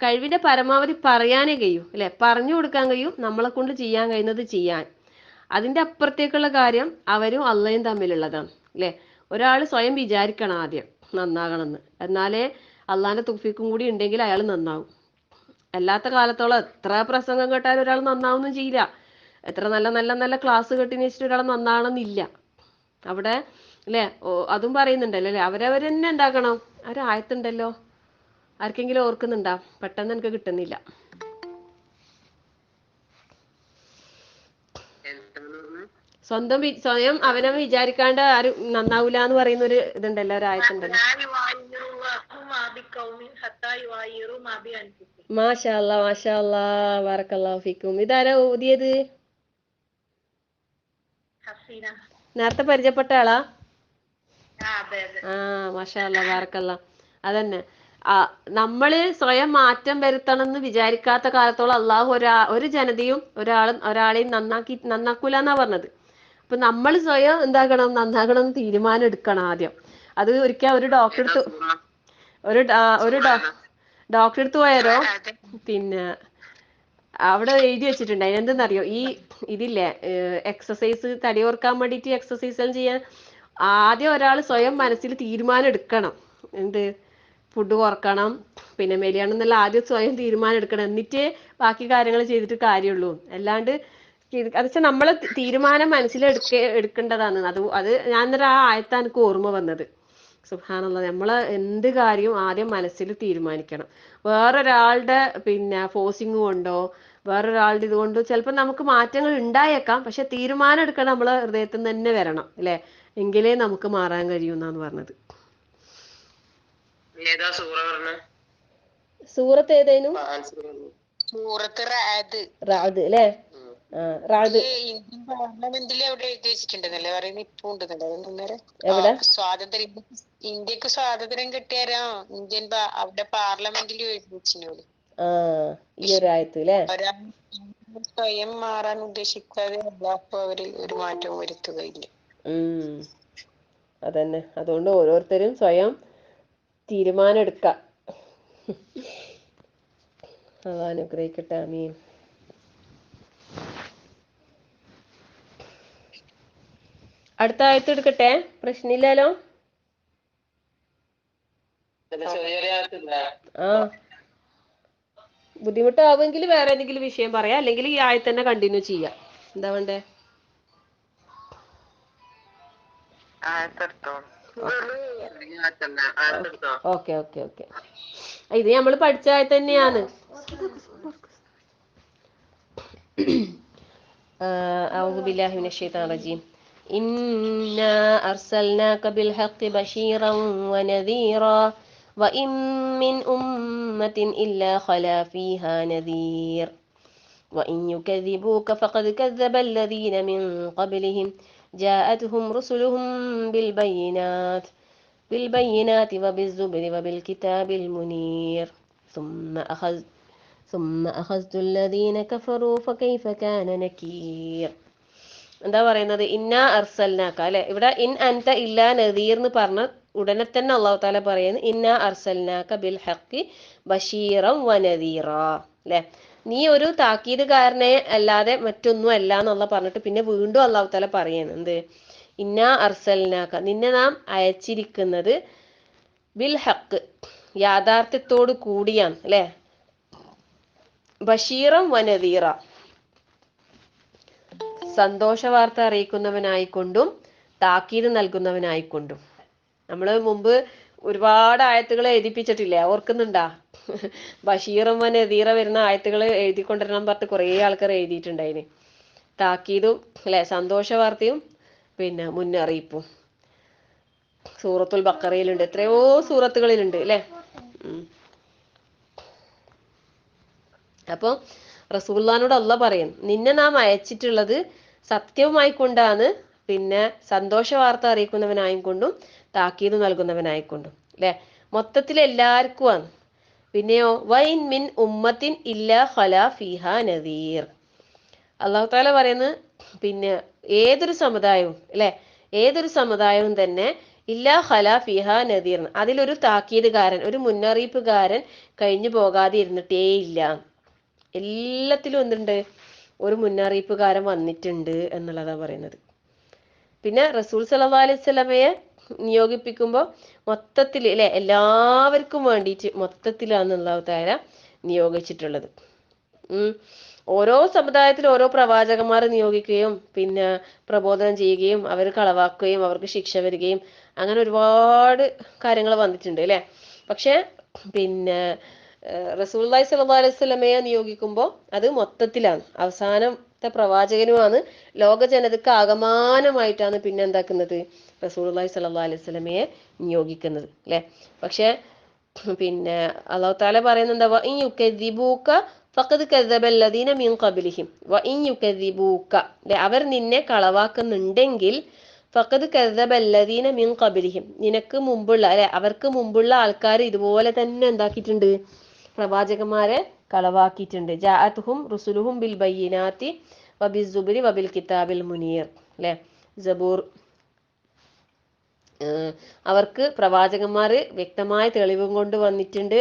കഴിവിന്റെ പരമാവധി പറയാനേ കഴിയൂ അല്ലെ, പറഞ്ഞു കൊടുക്കാൻ കഴിയും, നമ്മളെ കൊണ്ട് ചെയ്യാൻ കഴിയുന്നത് ചെയ്യാൻ. അതിന്റെ അപ്പുറത്തേക്കുള്ള കാര്യം അവരും അള്ളയും തമ്മിലുള്ളതാണ് അല്ലെ. ഒരാൾ സ്വയം വിചാരിക്കണം ആദ്യം നന്നാകണമെന്ന്, എന്നാലേ അള്ളാന്റെ തൗഫീഖും കൂടി ഉണ്ടെങ്കിൽ അയാൾ നന്നാവും. അല്ലാത്ത കാലത്തോളം എത്ര പ്രസംഗം കേട്ടാലും ഒരാൾ നന്നാവൊന്നും ചെയ്യില്ല. എത്ര നല്ല നല്ല നല്ല ക്ലാസ് കേട്ടിന് വെച്ചിട്ട് ഒരാൾ നന്നാവണമെന്നില്ല അവിടെ അല്ലെ. അതും പറയുന്നുണ്ടല്ലോ അല്ലെ, അവരവരെന്നെ ഉണ്ടാക്കണം. ഒരായത്തുണ്ടല്ലോ, ആർക്കെങ്കിലും ഓർക്കുന്നുണ്ടാ? പെട്ടെന്ന് എനിക്ക് കിട്ടുന്നില്ല. സ്വയം അവനവൻ വിചാരിക്കാണ്ട് ആരും നന്നാവൂല എന്ന് പറയുന്ന ഒരു ഇതുണ്ടല്ലോ, ഒരായത്തുണ്ടല്ലോ. മാഷാ അല്ലാ മാഷാ അല്ലാ, ബറക്കല്ലാഹു ഫീക്കും. ഇതാരാ ഓതിയത്? നേരത്തെ പരിചയപ്പെട്ട ആളാ? മാഷാ അല്ലാ, ബറക്കല്ലാ. അതന്നെ, നമ്മള് സ്വയം മാറ്റം വരുത്തണം എന്ന് വിചാരിക്കാത്ത കാലത്തോളം അള്ളാഹു ഒരു ജനതയും ഒരാളെയും നന്നാക്കൂല എന്നാ പറഞ്ഞത്. അപ്പൊ നമ്മൾ സ്വയം എന്താക്കണം, നന്നാകണം എന്ന് തീരുമാനം എടുക്കണം ആദ്യം. അത് ഒരിക്കൽ ഒരു ഡോക്ടറെ അടുത്ത് പോയാലോ, പിന്നെ അവിടെ എഴുതി വെച്ചിട്ടുണ്ട്. അതിനെന്തെന്നറിയോ, ഈ ഇതില്ലേ എക്സസൈസ്, തടി ഓർക്കാൻ വേണ്ടിയിട്ട് എക്സസൈസ് ചെയ്യാൻ ആദ്യം ഒരാൾ സ്വയം മനസ്സിൽ തീരുമാനം എടുക്കണം. എന്ത് ഫുഡ് കുറക്കണം, പിന്നെ മെലിയണം എന്നുള്ള ആദ്യം സ്വയം തീരുമാനം എടുക്കണം, എന്നിട്ടേ ബാക്കി കാര്യങ്ങൾ ചെയ്തിട്ട് കാര്യമുള്ളൂ. അല്ലാണ്ട് അത് വെച്ചാൽ നമ്മളെ തീരുമാനം എടുക്കേണ്ടതാണ്. അത് ഞാൻ അന്നേരം ആ ആയത്താണ് എനിക്ക് ഓർമ്മ വന്നത്. സുബ്ഹാനല്ലാഹ്, നമ്മളെ എന്ത് കാര്യവും ആദ്യം മനസ്സിൽ തീരുമാനിക്കണം. വേറൊരാളുടെ പിന്നെ ഫോഴ്സിങ് കൊണ്ടോ വേറൊരാളുടെ ഇതുകൊണ്ടോ ചിലപ്പോൾ നമുക്ക് മാറ്റങ്ങൾ ഉണ്ടായേക്കാം. പക്ഷെ തീരുമാനം എടുക്കണം നമ്മളെ ഹൃദയത്തിൽ നിന്ന് തന്നെ വരണം അല്ലേ, എങ്കിലേ നമുക്ക് മാറാൻ കഴിയുമെന്നാണ് പറഞ്ഞത്. ഏതാ സൂറ പറഞ്ഞ? സൂറത്ത് ഏതായിരുന്നു? സൂറത്ത് റഅദ്. റഅദ് അല്ലേ? റഅദ് ഇന്ത്യൻ പാർലമെന്റിൽ അവിടെ എഴുതി വെച്ചിട്ടുണ്ടെന്നല്ലേ പറയുന്നത്? ഇപ്പൊ ഉണ്ടെന്നല്ലേ? എവിടെ? സ്വാതന്ത്ര്യം, ഇന്ത്യക്ക് സ്വാതന്ത്ര്യം കിട്ടിയാരോ ഇന്ത്യൻ അവിടെ പാർലമെന്റിൽ എഴുതി വെച്ചിട്ടുണ്ട്. ഈ ഒരു ആയത്ത് അല്ലേ? സ്വയം മാറാൻ ഉദ്ദേശിക്കാതെ അല്ലാഹു അവര് ഒരു മാറ്റവും വരുത്തുകയില്ല. അതന്നെ, അതുകൊണ്ട് ഓരോരുത്തരും സ്വയം തീരുമാനം എടുക്കാം. അള്ളാഹു അനുഗ്രഹിക്കട്ടെ. ആമീൻ. അടുത്ത ആയത്ത് എടുക്കട്ടെ, പ്രശ്നമില്ലല്ലോ. ബുദ്ധിമുട്ടാവുമെങ്കിൽ വേറെ ഏതെങ്കിലും വിഷയം പറയാം, അല്ലെങ്കിൽ ഈ ആയത്ത് തന്നെ കണ്ടിന്യൂ ചെയ്യാം. എന്താ വേണ്ടേ? ഓക്കെ ഓക്കെ ഓക്കെ, ഇത് നമ്മൾ പഠിച്ച ആയത്ത് തന്നെയാണ്. أعوذ بالله من الشيطان الرجيم. إنا أرسلناك بالحق بشيرا ونذيرا وإن من أمة إلا خلا فيها نذير وإن يكذبوك فقد كذب الذين من قبلهم جاءتهم رسلهم بالبينات وبالزبر وبالكتاب المنير ثم أخذت الذين كفروا فكيف كان نكير. എന്താ പറയുന്നത്? ഇന്നാ അർസൽനാക്ക അല്ലെ, ഇവിടെ ഇൻ അൻത ഇല്ലാ നദീർ എന്ന് പറഞ്ഞ ഉടനെ തന്നെ അള്ളാഹു താല പറയുന്നത് ഇന്നാ അർസൽനാക്ക ബിൽ ഹഖി ബഷീറൻ വനദീറ അല്ലെ, നീ ഒരു താക്കീതുകാരനെ അല്ലാതെ മറ്റൊന്നും അല്ല എന്നുള്ള പറഞ്ഞിട്ട് പിന്നെ വീണ്ടും അള്ളാഹു താല പറയുന്നത് എന്ത്? ഇന്നാ അർസൽനാക്ക, നിന്നെ നാം അയച്ചിരിക്കുന്നത് ബിൽ ഹഖ്, യാഥാർത്ഥ്യത്തോട് കൂടിയാണ് അല്ലെ, ബഷീറൻ വനദീറ, സന്തോഷ വാർത്ത അറിയിക്കുന്നവനായിക്കൊണ്ടും താക്കീത് നൽകുന്നവനായിക്കൊണ്ടും. നമ്മൾ മുമ്പ് ഒരുപാട് ആയത്തുകൾ എഴുതിപ്പിച്ചിട്ടില്ലേ, ഓർക്കുന്നുണ്ടാ? ബഷീറും നദീറ വരുന്ന ആയത്തുകൾ എഴുതിക്കൊണ്ടിരണം പറഞ്ഞിട്ട് കുറേ ആൾക്കാർ എഴുതിയിട്ടുണ്ടായിന്. താക്കീതും അല്ലെ, സന്തോഷ വാർത്തയും പിന്നെ മുന്നറിയിപ്പും സൂറത്തുൽ ബഖറയിലുണ്ട്, എത്രയോ സൂറത്തുകളിലുണ്ട് അല്ലെ. അപ്പോൾ റസൂലുള്ളാഹിനോട് അല്ലാഹ് പറയും, നിന്നെ നാം അയച്ചിട്ടുള്ളത് സത്യവുമായി കൊണ്ടാണ്, പിന്നെ സന്തോഷ വാർത്ത അറിയിക്കുന്നവനായും കൊണ്ടും താക്കീത് നൽകുന്നവനായിക്കൊണ്ടും അല്ലെ, മൊത്തത്തിൽ എല്ലാവർക്കും ആണ്. പിന്നെയോ വൈൻ മിൻ ഉമ്മത്തിൻ ഇല്ലാ ഖലാ ഫീഹാ നദീർ, അല്ലാഹു തആല പറയുന്നത് പിന്നെ ഏതൊരു സമുദായവും അല്ലെ, ഏതൊരു സമുദായവും തന്നെ ഇല്ലാ ഖലാ ഫീഹാ നദീർ, അതിലൊരു താക്കീതുകാരൻ, ഒരു മുന്നറിയിപ്പുകാരൻ കഴിഞ്ഞു പോകാതെ ഇരുന്നിട്ടേ ഇല്ല. എല്ലാത്തിലും എന്തുണ്ട്? ഒരു മുന്നറിയിപ്പുകാരൻ വന്നിട്ടുണ്ട് എന്നുള്ളതാണ് പറയുന്നത്. പിന്നെ റസൂൽ സല്ലല്ലാഹു അലൈഹി വസല്ലമയെ നിയോഗിപ്പിക്കുമ്പോൾ മൊത്തത്തിൽ അല്ലെ എല്ലാവർക്കും വേണ്ടിയിട്ട് മൊത്തത്തിലാണ് അല്ലാഹു തആല നിയോഗിച്ചിട്ടുള്ളത്. ഓരോ സമുദായത്തിൽ ഓരോ പ്രവാചകന്മാർ നിയോഗിക്കുകയും പിന്നെ പ്രബോധനം ചെയ്യുകയും അവർ കളവാക്കുകയും അവർക്ക് ശിക്ഷ വരികയും അങ്ങനെ ഒരുപാട് കാര്യങ്ങൾ വന്നിട്ടുണ്ട് അല്ലെ. പക്ഷെ പിന്നെ റസൂലുള്ളാഹി സ്വല്ലല്ലാഹു അലൈഹി വസല്ലമയെ നിയോഗിക്കുമ്പോൾ അത് മൊത്തത്തിലാണ്, അവസാനത്തെ പ്രവാചകനുമാണ്, ലോക ജനതയ്ക്ക് ആകമാനമായിട്ടാണ് പിന്നെ എന്താക്കുന്നത്? റസൂലുള്ളാഹി സ്വല്ലല്ലാഹു അലൈഹി വസല്ലമയെ നിയോഗിക്കുന്നത് അല്ലെ. പക്ഷെ പിന്നെ അല്ലാഹു തആല പറയുന്നുണ്ട് വഇൻ യുകദിബൂക ഫഖദ് കദബല്ലദീന മിൻ ഖബ്ലിഹിം വഇൻ യുകദിബൂക, അവർ നിന്നെ കളവാക്കുന്നുണ്ടെങ്കിൽ ഫഖദ് കദബല്ലദീന മിൻ ഖബ്ലിഹിം, നിനക്ക് മുമ്പുള്ള അല്ലെ അവർക്ക് മുമ്പുള്ള ആൾക്കാർ ഇതുപോലെ തന്നെ എന്താക്കിയിട്ടുണ്ട്? പ്രവാചകന്മാരെ കളവാക്കിയിട്ടുണ്ട്. ജാഅത്തുഹും റുസുലുഹും ബിൽ ബയ്യിനാത്തി വബിസ്സുബരി വബിൽ കിതാബിൽ മുനീർ അല്ലെ. സബൂർ, അവർക്ക് പ്രവാചകന്മാർ വ്യക്തമായ തെളിവും കൊണ്ട് വന്നിട്ടുണ്ട്,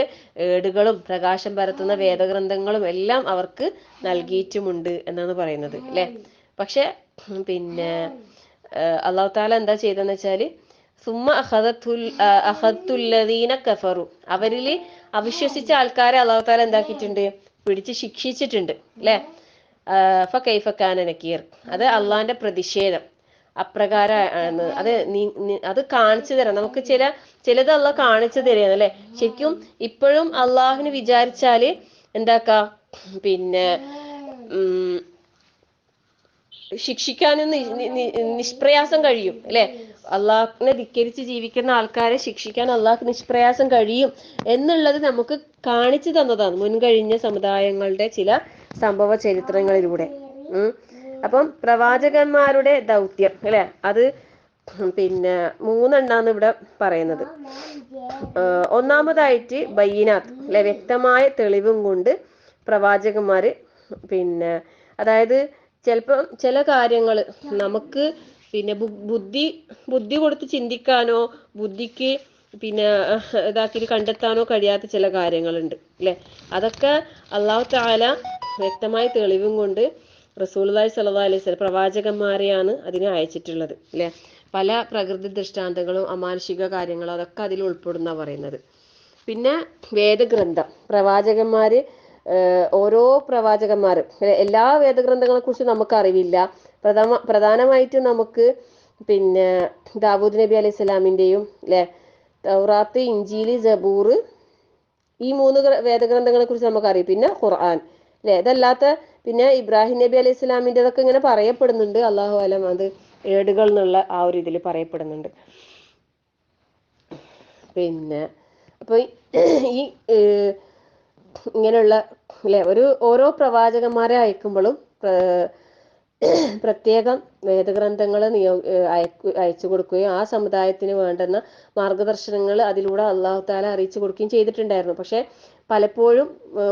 ഏടുകളും പ്രകാശം പരത്തുന്ന വേദഗ്രന്ഥങ്ങളും എല്ലാം അവർക്ക് നൽകിയിട്ടുമുണ്ട് എന്നാണ് പറയുന്നത് അല്ലെ. പക്ഷെ പിന്നെ അല്ലാഹു തആല എന്താ ചെയ്തതെന്ന് വെച്ചാൽ സുമ്മ അഖദത്തുല്ലദീന കഫറു, അവരിൽ അവിശ്വസിച്ച ആൾക്കാരെ അല്ലാഹു തആല എന്താക്കിയിട്ടുണ്ട്, പിടിച്ച് ശിക്ഷിച്ചിട്ടുണ്ട് അല്ലേ. ഫകൈഫ കാന നകീർ, അത് അള്ളാഹിന്റെ പ്രതിഷേധം അപ്രകാരമാണ്. അത് കാണിച്ചു തരാം നമുക്ക്. ചിലത് അള്ളാഹ് കാണിച്ചു തരുകയാണ് അല്ലെ. ശരിക്കും ഇപ്പോഴും അള്ളാഹുവിന് വിചാരിച്ചാല് എന്താക്കാ, പിന്നെ ശിക്ഷിക്കാനും നിഷ്പ്രയാസം കഴിയും അല്ലെ. അള്ളാഹിനെ ധിക്കരിച്ച് ജീവിക്കുന്ന ആൾക്കാരെ ശിക്ഷിക്കാൻ അള്ളാഹ്ക്ക് നിഷ്പ്രയാസം കഴിയും എന്നുള്ളത് നമുക്ക് കാണിച്ചു തന്നതാണ് മുൻകഴിഞ്ഞ സമുദായങ്ങളുടെ ചില സംഭവ ചരിത്രങ്ങളിലൂടെ. അപ്പം പ്രവാചകന്മാരുടെ ദൗത്യം അല്ലെ, അത് പിന്നെ 3 എണ്ണാണ് ഇവിടെ പറയുന്നത്. ഒന്നാമതായിട്ട് ബയ്യിനാത്ത് അല്ലെ, വ്യക്തമായ തെളിവും കൊണ്ട് പ്രവാചകന്മാര് പിന്നെ അതായത് ചിലപ്പോൾ ചില കാര്യങ്ങൾ നമുക്ക് പിന്നെ ബുദ്ധി കൊടുത്ത് ചിന്തിക്കാനോ ബുദ്ധിക്ക് പിന്നെ ഇതാക്കി കണ്ടെത്താനോ കഴിയാത്ത ചില കാര്യങ്ങളുണ്ട് അല്ലെ. അതൊക്കെ അല്ലാഹു തആല വ്യക്തമായ തെളിവും കൊണ്ട് റസൂലുള്ളാഹി സ്വല്ലല്ലാഹു അലൈഹി വസല്ലം പ്രവാചകന്മാരെയാണ് അതിന് അയച്ചിട്ടുള്ളത് അല്ലെ. പല പ്രകൃതി ദൃഷ്ടാന്തങ്ങളും അമാനുഷിക കാര്യങ്ങളും അതൊക്കെ അതിൽ ഉൾപ്പെടുന്ന പറയുന്നത്. പിന്നെ വേദഗ്രന്ഥം, പ്രവാചകന്മാര് ഓരോ പ്രവാചകന്മാരും എല്ലാ വേദഗ്രന്ഥങ്ങളെ കുറിച്ച് നമുക്ക് അറിവില്ല. പ്രധാനമായിട്ടും നമുക്ക് പിന്നെ ദാവൂദ് നബി അലൈഹി സ്വലാമിൻ്റെയും അല്ലെ, തൗറാത്ത്, ഇഞ്ചീല്, ജബൂർ, ഈ 3 വേദഗ്രന്ഥങ്ങളെ കുറിച്ച് നമുക്കറിയാം. പിന്നെ ഖുർആൻ അല്ലെ. ഇതല്ലാത്ത പിന്നെ ഇബ്രാഹിം നബി അലൈഹി സ്വലാമിൻ്റെതൊക്കെ ഇങ്ങനെ പറയപ്പെടുന്നുണ്ട്. അള്ളാഹു അലം അത് ഏടുകൾ എന്നുള്ള ആ ഒരു ഇതിൽ പറയപ്പെടുന്നുണ്ട്. പിന്നെ അപ്പൊ ഈ ഇങ്ങനെയുള്ള അല്ലെ ഓരോ പ്രവാചകന്മാരെ അയക്കുമ്പോഴും പ്രത്യേകം വേദഗ്രന്ഥങ്ങൾ അയച്ചു കൊടുക്കുകയും ആ സമുദായത്തിന് വേണ്ടുന്ന മാർഗദർശനങ്ങൾ അതിലൂടെ അള്ളാഹു താല അറിയിച്ചു കൊടുക്കുകയും ചെയ്തിട്ടുണ്ടായിരുന്നു. പക്ഷെ പലപ്പോഴും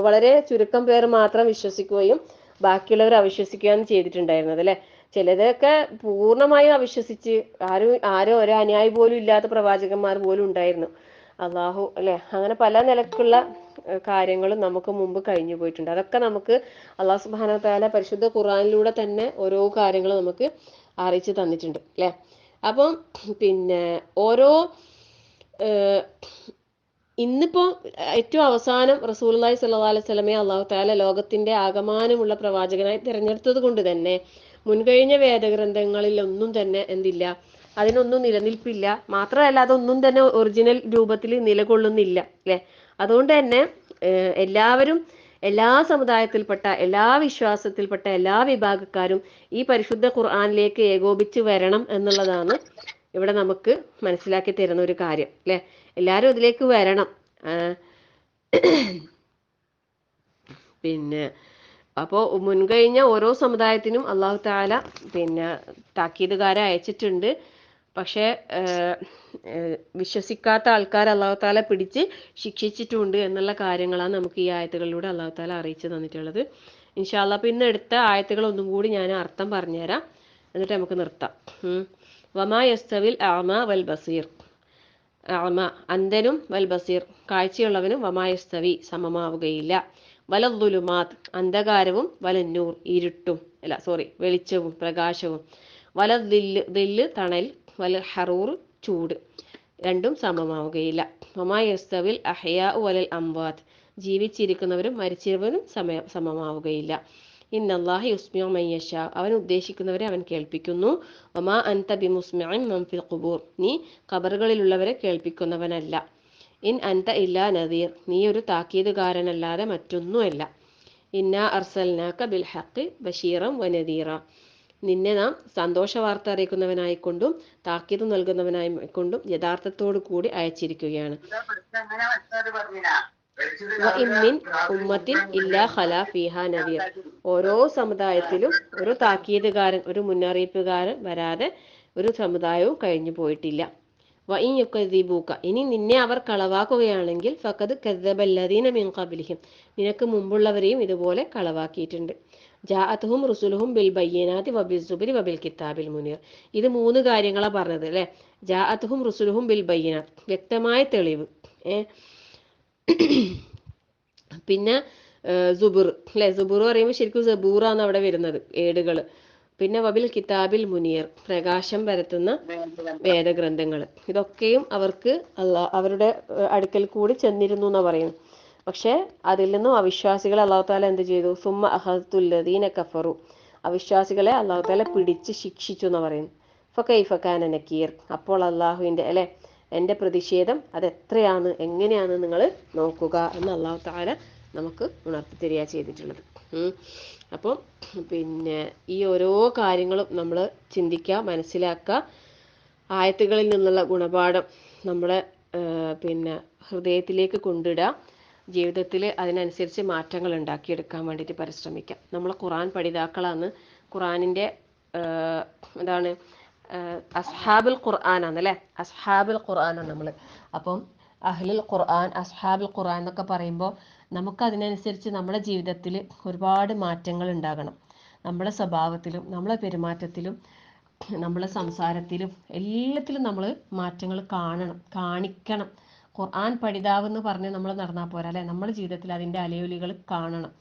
വളരെ ചുരുക്കം പേർ മാത്രം വിശ്വസിക്കുകയും ബാക്കിയുള്ളവർ അവിശ്വസിക്കുകയാണ് ചെയ്തിട്ടുണ്ടായിരുന്നത് അല്ലെ. ചിലതൊക്കെ പൂർണ്ണമായും അവിശ്വസിച്ച് ആരും ഒരു അനുയായി പോലും ഇല്ലാത്ത പ്രവാചകന്മാർ പോലും ഉണ്ടായിരുന്നു. അള്ളാഹു അല്ലെ, അങ്ങനെ പല നിലക്കുള്ള കാര്യങ്ങളും നമുക്ക് മുമ്പ് കഴിഞ്ഞു പോയിട്ടുണ്ട്. അതൊക്കെ നമുക്ക് അള്ളാഹു സുബ്ഹാനഹു വ തആല പരിശുദ്ധ ഖുർആനിലൂടെ തന്നെ ഓരോ കാര്യങ്ങൾ നമുക്ക് അറിയിച്ചു തന്നിട്ടുണ്ട് അല്ലെ. അപ്പം പിന്നെ ഇന്നിപ്പോ ഏറ്റവും അവസാനം റസൂലുള്ളാഹി സ്വല്ലല്ലാഹു അലൈഹി വസല്ലമയെ അള്ളാഹു തആല ലോകത്തിന്റെ ആകമാനമുള്ള പ്രവാചകനായി തിരഞ്ഞെടുത്തത് കൊണ്ട് തന്നെ മുൻകഴിഞ്ഞ വേദഗ്രന്ഥങ്ങളിൽ ഒന്നും തന്നെ എന്തില്ല, അതിനൊന്നും നിലനിൽപ്പില്ല. മാത്രമല്ല അതൊന്നും തന്നെ ഒറിജിനൽ രൂപത്തിൽ നിലകൊള്ളുന്നില്ല അല്ലെ. അതുകൊണ്ട് തന്നെ എല്ലാവരും എല്ലാ സമുദായത്തിൽപ്പെട്ട എല്ലാ വിശ്വാസത്തിൽപ്പെട്ട എല്ലാ വിഭാഗക്കാരും ഈ പരിശുദ്ധ ഖുർആനിലേക്ക് ഏകോപിച്ച് വരണം എന്നുള്ളതാണ് ഇവിടെ നമുക്ക് മനസ്സിലാക്കി തരുന്ന ഒരു കാര്യം അല്ലെ. എല്ലാവരും ഇതിലേക്ക് വരണം. പിന്നെ അപ്പോൾ മുൻകഴിഞ്ഞ ഓരോ സമുദായത്തിനും അള്ളാഹു തആല പിന്നെ താക്കീതുകാരെ അയച്ചിട്ടുണ്ട്. പക്ഷേ വിശ്വസിക്കാത്ത ആൾക്കാർ അള്ളാഹു താല പിടിച്ച് ശിക്ഷിച്ചിട്ടുണ്ട് എന്നുള്ള കാര്യങ്ങളാണ് നമുക്ക് ഈ ആയത്തുകളിലൂടെ അള്ളാഹു താല അറിയിച്ചു തന്നിട്ടുള്ളത്. ഇൻഷാ അല്ലാഹ് പിന്നെ അടുത്ത ആയത്തുകൾ ഒന്നും കൂടി ഞാൻ അർത്ഥം പറഞ്ഞുതരാം, എന്നിട്ട് നമുക്ക് നിർത്താം. വമാ യസ്തവിൽ അഅമ വൽ ബസീർ, അഅമ അന്ധനും വൽ ബസീർ കാഴ്ചയുള്ളവനും വമാ യസ്തവി സമമാവുകയില്ല. വലദ്ദുലുമാത്ത് അന്ധകാരവും വലന്നൂർ ഇരുട്ടും വെളിച്ചവും പ്രകാശവും വലദ്ദില്ല് തണൽ വൽ ഹറൂർ ചൂട് രണ്ടും സമമാവുകയില്ല. വമാ യസ്തവിൽ അഹ്യാ വലൽ അംവാത്ത് ജീവിച്ചിരിക്കുന്നവരും മരിച്ചവരും സമമാവുകയില്ല. ഇന്നല്ലാഹി യുസ്മിഉ മൻ യശാ അവൻ ഉദ്ദേശിക്കുന്നവരെ അവൻ കേൾപ്പിക്കുന്നു. വമാ അൻത ബിമുസ്മിഇൻ മൻ ഫിൽ ഖുബൂർ നീ ഖബറുകളിലുള്ളവരെ കേൾപ്പിക്കുന്നവനല്ല. ഇൻ അൻത ഇല്ലാ നദീർ നീ ഒരു താക്കീതുകാരനല്ലാതെ മറ്റൊന്നുമല്ല. ഇന്നാ അർസൽനാക ബിൽ ഹഖ് ബശീറൻ വനദീറ നിന്നെ നാം സന്തോഷ വാർത്ത അറിയിക്കുന്നവനായിക്കൊണ്ടും താക്കീത് നൽകുന്നവനായിക്കൊണ്ടും യഥാർത്ഥത്തോടു കൂടി അയച്ചിരിക്കുകയാണ്. വഇമ്മിൻ ഉമ്മത്തിൻ ഇല്ലാ ഖലാ ഫീഹാ നദീർ ഓരോ സമുദായത്തിലും ഒരു താക്കീതുകാരൻ ഒരു മുന്നറിയിപ്പുകാരൻ വരാതെ ഒരു സമുദായവും കഴിഞ്ഞു പോയിട്ടില്ല. വഇൻ യുകദ്ദിബൂക ഇനി നിന്നെ അവർ കളവാക്കുകയാണെങ്കിൽ ഫഖദ് കദ്ദബല്ലദീന മിൻ ഖബ്ലിഹിം നിനക്ക് മുമ്പുള്ളവരെയും ഇതുപോലെ കളവാക്കിയിട്ടുണ്ട്. ജാഅത്തുഹും റുസുലുഹും ബിൽ ബയ്യിനാതി വബിൽ സുബ്രി വബിൽ കിതാബിൽ മുനീർ ഇത് 3 കാര്യങ്ങളാ പറഞ്ഞത് അല്ലെ. ജാഅത്തുഹും റുസുലുഹും ബിൽ ബയ്യിനാത്ത് വ്യക്തമായ തെളിവ്, പിന്നെ സുബുർ അല്ലെ. സുബുർ പറയുമ്പോൾ ശരിക്കും സബൂറാണ് അവിടെ വരുന്നത്, ഏടുകൾ. പിന്നെ വബിൽ കിതാബിൽ മുനീർ, പ്രകാശം പരത്തുന്ന വേദഗ്രന്ഥങ്ങൾ. ഇതൊക്കെയും അവർക്ക് അവരുടെ അടുക്കൽ കൂടി ചെന്നിരുന്നു എന്നാ പറയുന്നത്. പക്ഷെ അതിൽ നിന്നും അവിശ്വാസികളെ അല്ലാഹു തആല എന്ത് ചെയ്തു? സുമ്മ അഖദ്തുല്ലദീന കഫറു, അവിശ്വാസികളെ അല്ലാഹു തആല പിടിച്ച് ശിക്ഷിച്ചു എന്ന് പറയുന്നു. ഫകൈഫ കാന നക്കീർ, അപ്പോൾ അള്ളാഹുവിൻ്റെ അല്ലെ എൻ്റെ പ്രതിഷേധം അതെത്രയാണ്, എങ്ങനെയാണ് നിങ്ങൾ നോക്കുക എന്ന് അല്ലാഹു തആല നമുക്ക് ഉണർത്തി തരിക ചെയ്തിട്ടുള്ളത്. അപ്പോൾ പിന്നെ ഈ ഓരോ കാര്യങ്ങളും നമ്മൾ ചിന്തിക്കുക, മനസ്സിലാക്കുക, ആയത്തുകളിൽ നിന്നുള്ള ഗുണപാഠം നമ്മളെ പിന്നെ ഹൃദയത്തിലേക്ക് കൊണ്ടിടുക, ജീവിതത്തിൽ അതിനനുസരിച്ച് മാറ്റങ്ങൾ ഉണ്ടാക്കിയെടുക്കാൻ വേണ്ടിയിട്ട് പരിശ്രമിക്കാം. നമ്മൾ ഖുർആൻ പഠിതാക്കളാണ്. ഖുർആനിൻ്റെ എന്താണ് അസ്ഹാബുൽ ഖുർആനാണ് അല്ലേ, അസ്ഹാബുൽ ഖുർആനാണ് നമ്മൾ. അപ്പം അഹ്ലുൽ ഖുർആൻ, അസ്ഹാബുൽ ഖുർആൻ എന്നൊക്കെ പറയുമ്പോൾ നമുക്കതിനനുസരിച്ച് നമ്മുടെ ജീവിതത്തിൽ ഒരുപാട് മാറ്റങ്ങൾ ഉണ്ടാകണം. നമ്മുടെ സ്വഭാവത്തിലും നമ്മളെ പെരുമാറ്റത്തിലും നമ്മളെ സംസാരത്തിലും എല്ലാത്തിലും നമ്മൾ മാറ്റങ്ങൾ കാണിക്കണം. ഖുർആൻ പഠിതാവ് എന്ന് പറഞ്ഞ് നമ്മൾ നടന്നാൽ പോരാ അല്ലേ, നമ്മുടെ ജീവിതത്തിൽ അതിൻ്റെ അലയൊലികൾ കാണണം.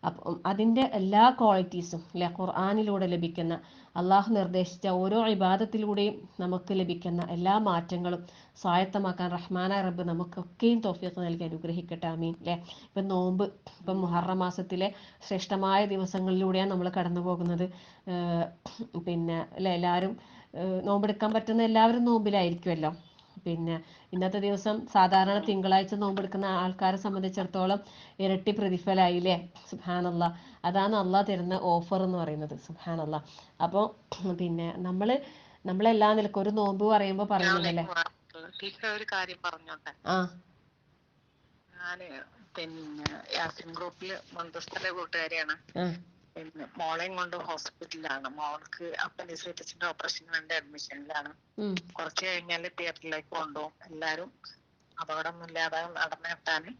അപ്പം അതിൻ്റെ എല്ലാ ക്വാളിറ്റീസും അല്ലെ, ഖുർആനിലൂടെ ലഭിക്കുന്ന, അള്ളാഹു നിർദ്ദേശിച്ച ഓരോ ഇബാദത്തിലൂടെയും നമുക്ക് ലഭിക്കുന്ന എല്ലാ മാറ്റങ്ങളും സ്വായത്തമാക്കാൻ റഹ്മാനായ റബ്ബ് നമുക്കൊക്കെയും തൗഫീഖ് നൽകി അനുഗ്രഹിക്കട്ടെ. ആമീൻ. അല്ലേ, ഇപ്പം നോമ്പ്, ഇപ്പം മുഹറം മാസത്തിലെ ശ്രേഷ്ഠമായ ദിവസങ്ങളിലൂടെയാണ് നമ്മൾ കടന്നു പോകുന്നത്. പിന്നെ അല്ലെ, എല്ലാവരും നോമ്പെടുക്കാൻ പറ്റുന്ന എല്ലാവരും നോമ്പിലായിരിക്കുമല്ലോ. പിന്നെ ഇന്നത്തെ ദിവസം സാധാരണ തിങ്കളാഴ്ച നോമ്പെടുക്കുന്ന ആൾക്കാരെ സംബന്ധിച്ചിടത്തോളം ഇരട്ടി പ്രതിഫലമായില്ലേ. സുബ്ഹാനല്ലാഹ്, അതാണ് അള്ളാഹ് തരുന്ന ഓഫർ എന്ന് പറയുന്നത്. സുബ്ഹാനല്ലാഹ്. അപ്പോൾ പിന്നെ നമ്മളെല്ലാ നിലക്കും ഒരു നോമ്പ് പറയുമ്പോൾ പറയുന്നുണ്ടല്ലേ. ഒരു കാര്യം പറഞ്ഞോട്ടെ. ഞാന് പിന്നെ യാസിൻ ഗ്രൂപ്പിൽ മന്ത്രസ്ഥല കൂട്ടുകാരിയാണ്. പിന്നെ മോളെയും കൊണ്ട് ഹോസ്പിറ്റലിലാണ്. മോൾക്ക് അപ്പൻഡിസൈറ്റിസിന്റെ ഓപ്പറേഷന് വേണ്ടി അഡ്മിഷനിലാണ്. കുറച്ച് കഴിഞ്ഞാല് തിയേറ്ററിലേക്ക് കൊണ്ടുപോകും. എല്ലാരും അപകടമൊന്നും ഇല്ലാതെ നടന്നെത്താന്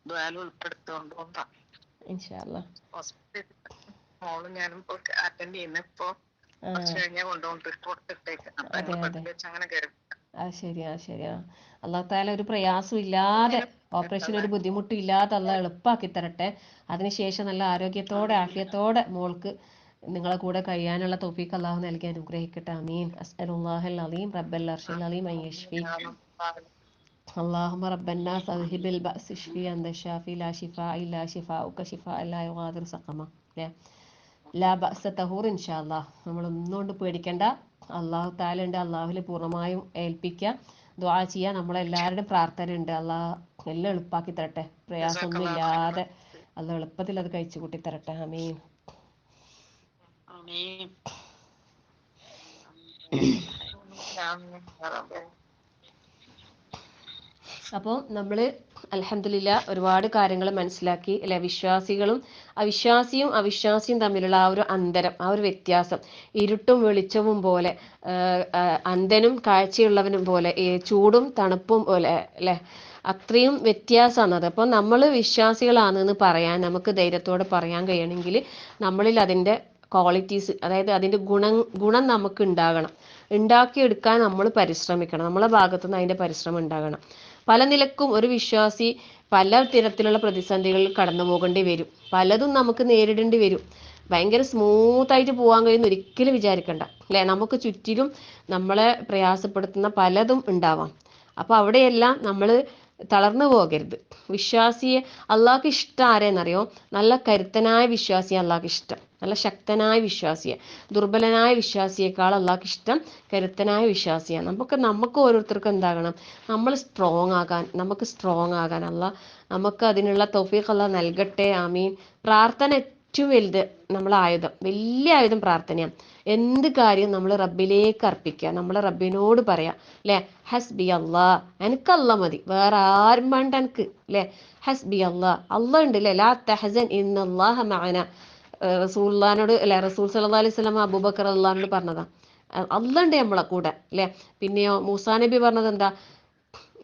ദ്വാലും ഉൾപ്പെടുത്തുകൊണ്ട് ഹോസ്പിറ്റലിൽ മോളും ഞാനും ഇപ്പൊ അറ്റൻഡ് ചെയ്യുന്ന. ഇപ്പൊ കുറച്ച് കഴിഞ്ഞാൽ കൊണ്ടുപോകും, റിപ്പോർട്ട് ഇട്ടേക്ക്. അങ്ങനെ കയറി. ശരിയാ. അല്ലാഹു തആല ഒരു പ്രയാസം ഇല്ലാതെ, ഓപ്പറേഷൻ ഒരു ബുദ്ധിമുട്ടും ഇല്ലാതെ അല്ലാഹ് എളുപ്പമാക്കി തരട്ടെ. അതിനുശേഷം നല്ല ആരോഗ്യത്തോടെ ആഫിയത്തോടെ മോൾക്ക് നിങ്ങളെ കൂടെ കഴിയാനുള്ള തൗഫീഖ് അല്ലാഹു നൽകി അനുഗ്രഹിക്കട്ടെ. ആമീൻ. അസ്അലുല്ലാഹൽ അലീം റബ്ബൽ അർശിൽ അലീം അൻ യശ്ഫീക്. അല്ലാഹുമ്മ റബ്ബന്നാസ് അദ്ഹിബിൽ ബഅസ് ഇശ്ഫി അൻത ശാഫി ലാ ശിഫാ ഇല്ലാ ശിഫാഉക ശിഫാ ലാ യുഗാദിറു സഖമ. ലാ ബഅസ തഹൂർ. ഇൻഷാ അല്ലാഹ് നമ്മൾ ഒന്നുകൊണ്ട് പേടിക്കണ്ട. അല്ലാഹു തആല ഉണ്ട്. അല്ലാഹുവിൽ പൂർണ്ണമായും ഏൽപ്പിക്കുക, ദുആ ചെയ്യുക. നമ്മളെല്ലാവരുടെയും പ്രാർത്ഥന ഉണ്ട്. അല്ലാഹ് എല്ലാം എളുപ്പമാക്കി തരട്ടെ, പ്രയാസമൊന്നും ഇല്ലാതെ അല്ലാഹ് എളുപ്പത്തിൽ അത് കഴിച്ചു കൂട്ടി തരട്ടെ. ആമീൻ. അപ്പോൾ നമ്മൾ അൽഹംദുലില്ലാ ഒരുപാട് കാര്യങ്ങൾ മനസ്സിലാക്കി അല്ലെ. വിശ്വാസികളും അവിശ്വാസിയും തമ്മിലുള്ള ആ ഒരു അന്തരം, ആ ഒരു വ്യത്യാസം, ഇരുട്ടും വെളിച്ചവും പോലെ, അന്ധനും കാഴ്ചയുള്ളവനും പോലെ, ചൂടും തണുപ്പും പോലെ അല്ലെ, അത്രയും വ്യത്യാസമാണത്. അപ്പോൾ നമ്മൾ വിശ്വാസികളാണെന്ന് പറയാൻ, നമുക്ക് ധൈര്യത്തോടെ പറയാൻ കഴിയണമെങ്കിൽ നമ്മളിൽ അതിൻ്റെ ക്വാളിറ്റീസ്, അതായത് അതിൻ്റെ ഗുണം നമുക്ക് ഉണ്ടാകണം. ഉണ്ടാക്കിയെടുക്കാൻ നമ്മൾ പരിശ്രമിക്കണം. നമ്മളെ ഭാഗത്തുനിന്ന് അതിൻ്റെ പരിശ്രമം ഉണ്ടാകണം. പല നിലക്കും ഒരു വിശ്വാസി പല തരത്തിലുള്ള പ്രതിസന്ധികളിൽ കടന്നു പോകേണ്ടി വരും. പലതും നമുക്ക് നേരിടേണ്ടി വരും. ഭയങ്കര സ്മൂത്തായിട്ട് പോകാൻ കഴിയുന്ന ഒരിക്കലും വിചാരിക്കണ്ട അല്ലേ. നമുക്ക് ചുറ്റിലും നമ്മളെ പ്രയാസപ്പെടുത്തുന്ന പലതും ഉണ്ടാവാം. അപ്പോൾ അവിടെയെല്ലാം നമ്മൾ തളർന്നു പോകരുത്. വിശ്വാസിയെ അള്ളാഹ്ക്ക് ഇഷ്ടം ആരെന്നറിയോ? നല്ല കരുത്തനായ വിശ്വാസിയെ അള്ളാഹ്ക്ക് ഇഷ്ടം. നല്ല ശക്തനായ വിശ്വാസിയെ, ദുർബലനായ വിശ്വാസിയേക്കാൾ അള്ളാഹ്ക്ക് ഇഷ്ടം കരുത്തനായ വിശ്വാസിയാണ്. നമുക്ക് ഓരോരുത്തർക്കും എന്താകണം? നമുക്ക് സ്ട്രോങ് ആകാൻ അള്ളാഹ് നമുക്ക് അതിനുള്ള തൗഫീഖ് അള്ളാഹ് നൽകട്ടെ. ആമീൻ. പ്രാർത്ഥന ഏറ്റവും വലുത്, നമ്മളെ ആയുധം, വലിയ ആയുധം പ്രാർത്ഥനയാണ്. എന്ത് കാര്യം നമ്മൾ റബ്ബിലേക്ക് അർപ്പിക്കുക, നമ്മളെ റബ്ബിനോട് പറയാം അല്ലേ. ഹസ്ബി അള്ളാഹ്, എനിക്ക് അള്ളാഹ് മതി, വേറെ ആരും വേണ്ട എനിക്ക് അല്ലേ. ഹസ്ബി അള്ളാഹ്, അള്ളാഹ് ഉണ്ട് അല്ലേ. ലാ തഹസൻ ഇന്നല്ലാഹ മഅന. റസൂലുള്ളാഹിനോട് അല്ലെ, റസൂൽ സല്ലല്ലാഹു അലൈഹി വസല്ലം അബൂബക്കർ അള്ളാഹിനോട് പറഞ്ഞതാ, അള്ളാഹ് ഉണ്ട് നമ്മളെ കൂടെ അല്ലേ. പിന്നെയോ മൂസാ നബി പറഞ്ഞത് എന്താ?